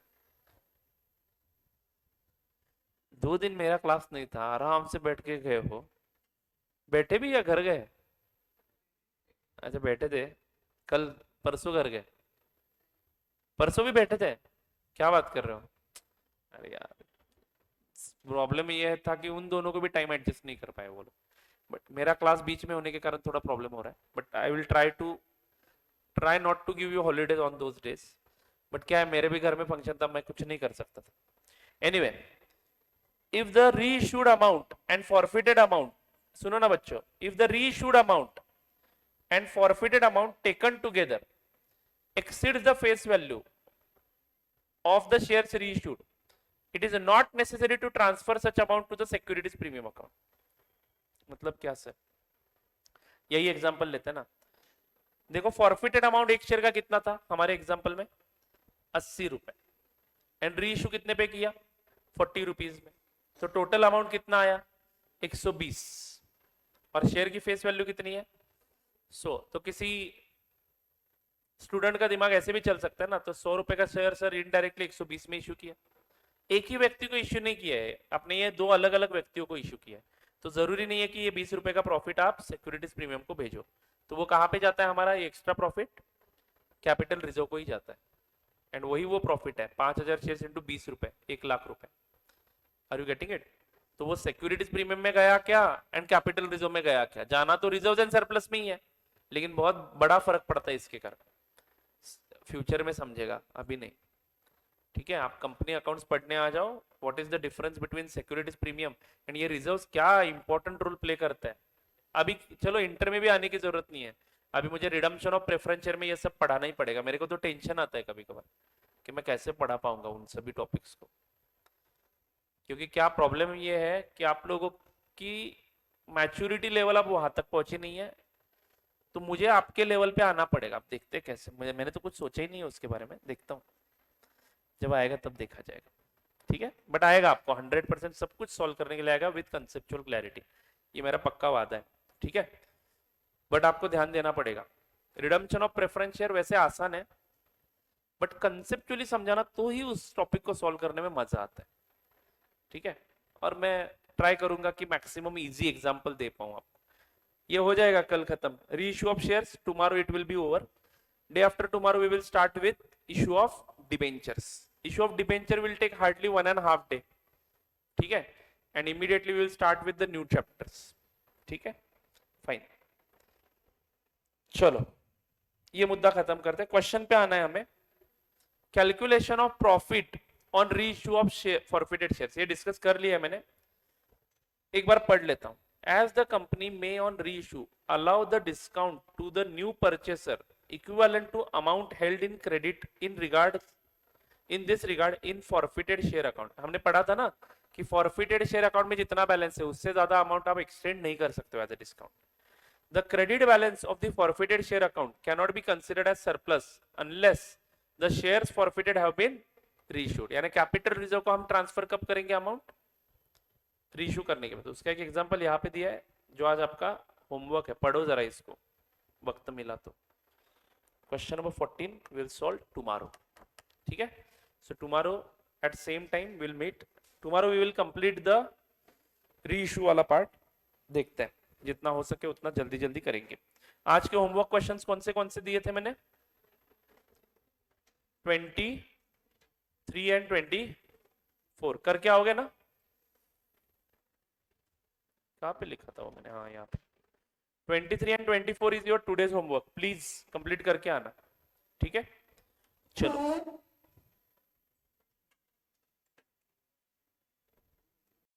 [SPEAKER 1] 2 दिन मेरा क्लास नहीं था, आराम से बैठ के गए हो। बैठे भी या घर गए? अच्छा बैठे थे, कल परसों घर गए? परसों भी बैठे थे? क्या बात कर रहे हो? अरे यार, प्रॉब्लम ये था कि उन दोनों को भी टाइम एडजस्ट नहीं कर पाए वो लोग, बट मेरा क्लास बीच में होने के कारण थोड़ा प्रॉब्लम हो रहा है। But I will try not to give you holidays on those days, but क्या है, मेरे भी घर में फंक्शन था, मैं कुछ नहीं कर सकता था। Anyway, if the reissued amount and forfeited amount, सुनो ना बच्चों, if the reissued amount and forfeited amount taken together exceeds the face value of the shares reissued, it is not necessary to transfer such amount to the securities premium account. मतलब क्या sir? यही example लेते हैं ना, देखो forfeited amount एक share का कितना था हमारे एग्जांपल में? 80 रुपए, एंड रीइश्यू कितने पे किया? 40 रुपीज में, तो टोटल अमाउंट कितना आया? 120, और शेयर की फेस वैल्यू कितनी है? 100। तो किसी स्टूडेंट का दिमाग ऐसे भी चल सकता है ना, तो 100 रुपए का शेयर सर इनडायरेक्टली 120 में इश्यू किया। एक ही व्यक्ति को इश्यू नहीं किया है आपने, ये 2 अलग अलग व्यक्तियों को इश्यू किया है, तो जरूरी नहीं है कि ये 20 रुपए का प्रॉफिट आप सिक्योरिटीज प्रीमियम को भेजो। तो वो कहां पे जाता है हमारा ये एक्स्ट्रा प्रॉफिट? कैपिटल रिजर्व को ही जाता है, एंड वही वो प्रॉफिट है 5000 शेयर इंटू 20 रुपए, 1 लाख रुपए। Are you getting it? तो वो सिक्योरिटीज प्रीमियम में गया क्या एंड कैपिटल रिजर्व में गया क्या? जाना तो रिजर्व एंड सरप्लस में ही है, लेकिन बहुत बड़ा फर्क पड़ता है इसके कारण, फ्यूचर में समझेगा, अभी नहीं। ठीक है, आप कंपनी अकाउंट्स पढ़ने आ जाओ, what is the difference between securities premium and ये रिजर्व्स क्या इंपॉर्टेंट रोल प्ले करता है। अभी चलो इंटर में भी आने की जरूरत नहीं है, अभी मुझे रिडम्पशन ऑफ प्रेफरेंस शेयर में ये सब पढ़ाना ही पड़ेगा। मेरे को तो टेंशन आता है कभी कभार कि मैं कैसे पढ़ा पाऊंगा उन सभी टॉपिक्स को, क्योंकि क्या प्रॉब्लम ये है कि आप लोगों की मैच्योरिटी लेवल अब वहां तक पहुंची नहीं है, तो मुझे आपके लेवल पे आना पड़ेगा। आप देखते कैसे, मैंने तो कुछ सोचा ही नहीं है उसके बारे में, देखता हूँ जब आएगा तब देखा जाएगा। ठीक है, बट आएगा, आपको 100% सब कुछ सॉल्व करने के लिए आएगा विद कंसेप्चुअल क्लैरिटी, ये मेरा पक्का वादा है। ठीक है, बट आपको ध्यान देना पड़ेगा, रिडम्पशन ऑफ प्रेफरेंस शेयर वैसे आसान है, बट कंसेप्चुअली समझाना तो ही उस टॉपिक को सॉल्व करने में मजा आता है। ठीक है, और मैं ट्राई करूंगा कि मैक्सिमम इजी एग्जांपल दे पाऊं आपको। ये हो जाएगा कल खत्म. Reissue of shares tomorrow it will be over. Day after tomorrow we will start with issue of debentures. Issue of debenture will take hardly 1.5 day. ठीक है. And immediately we will start with the new chapters. ठीक है, fine. चलो ये मुद्दा खत्म करते हैं. क्वेश्चन पे आना है हमें. Calculation of profit on reissue of forfeited shares, ये डिस्कस कर लिया है मैंने. एक बार पढ़ लेता हूं. As the company may on reissue allow the discount to the new purchaser equivalent to amount held in credit in this regard in forfeited share account. हमने पढ़ा था ना कि फॉरफिटेड शेयर अकाउंट में जितना बैलेंस है उससे ज्यादा अमाउंट आप एक्सटेंड नहीं कर सकते as a discount. The credit balance of the forfeited share account cannot be considered as surplus unless the shares forfeited have been reissued. यानी कैपिटल रिजर्व को हम ट्रांसफर कब करेंगे अमाउंट? रीइश्यू करने के बाद. उसका एक एग्जांपल यहाँ पे दिया है जो आज आपका होमवर्क है. पढ़ो जरा इसको, वक्त मिला तो. Question number 14 will solve tomorrow. ठीक है. So tomorrow at same time will meet. Tomorrow we will complete the reissue वाला पार्ट. देखते हैं जितना हो सके उतना जल्दी जल्दी करेंगे. आज के होमवर्क क्वेश्चंस कौन से दिए थे मैंने? 23 एंड 24 करके आओगे ना? कहाँ पे लिखा था वो मैंने? हाँ यहाँ पे. 23 and 24 is your today's homework. Please complete करके आना. ठीक है. चलो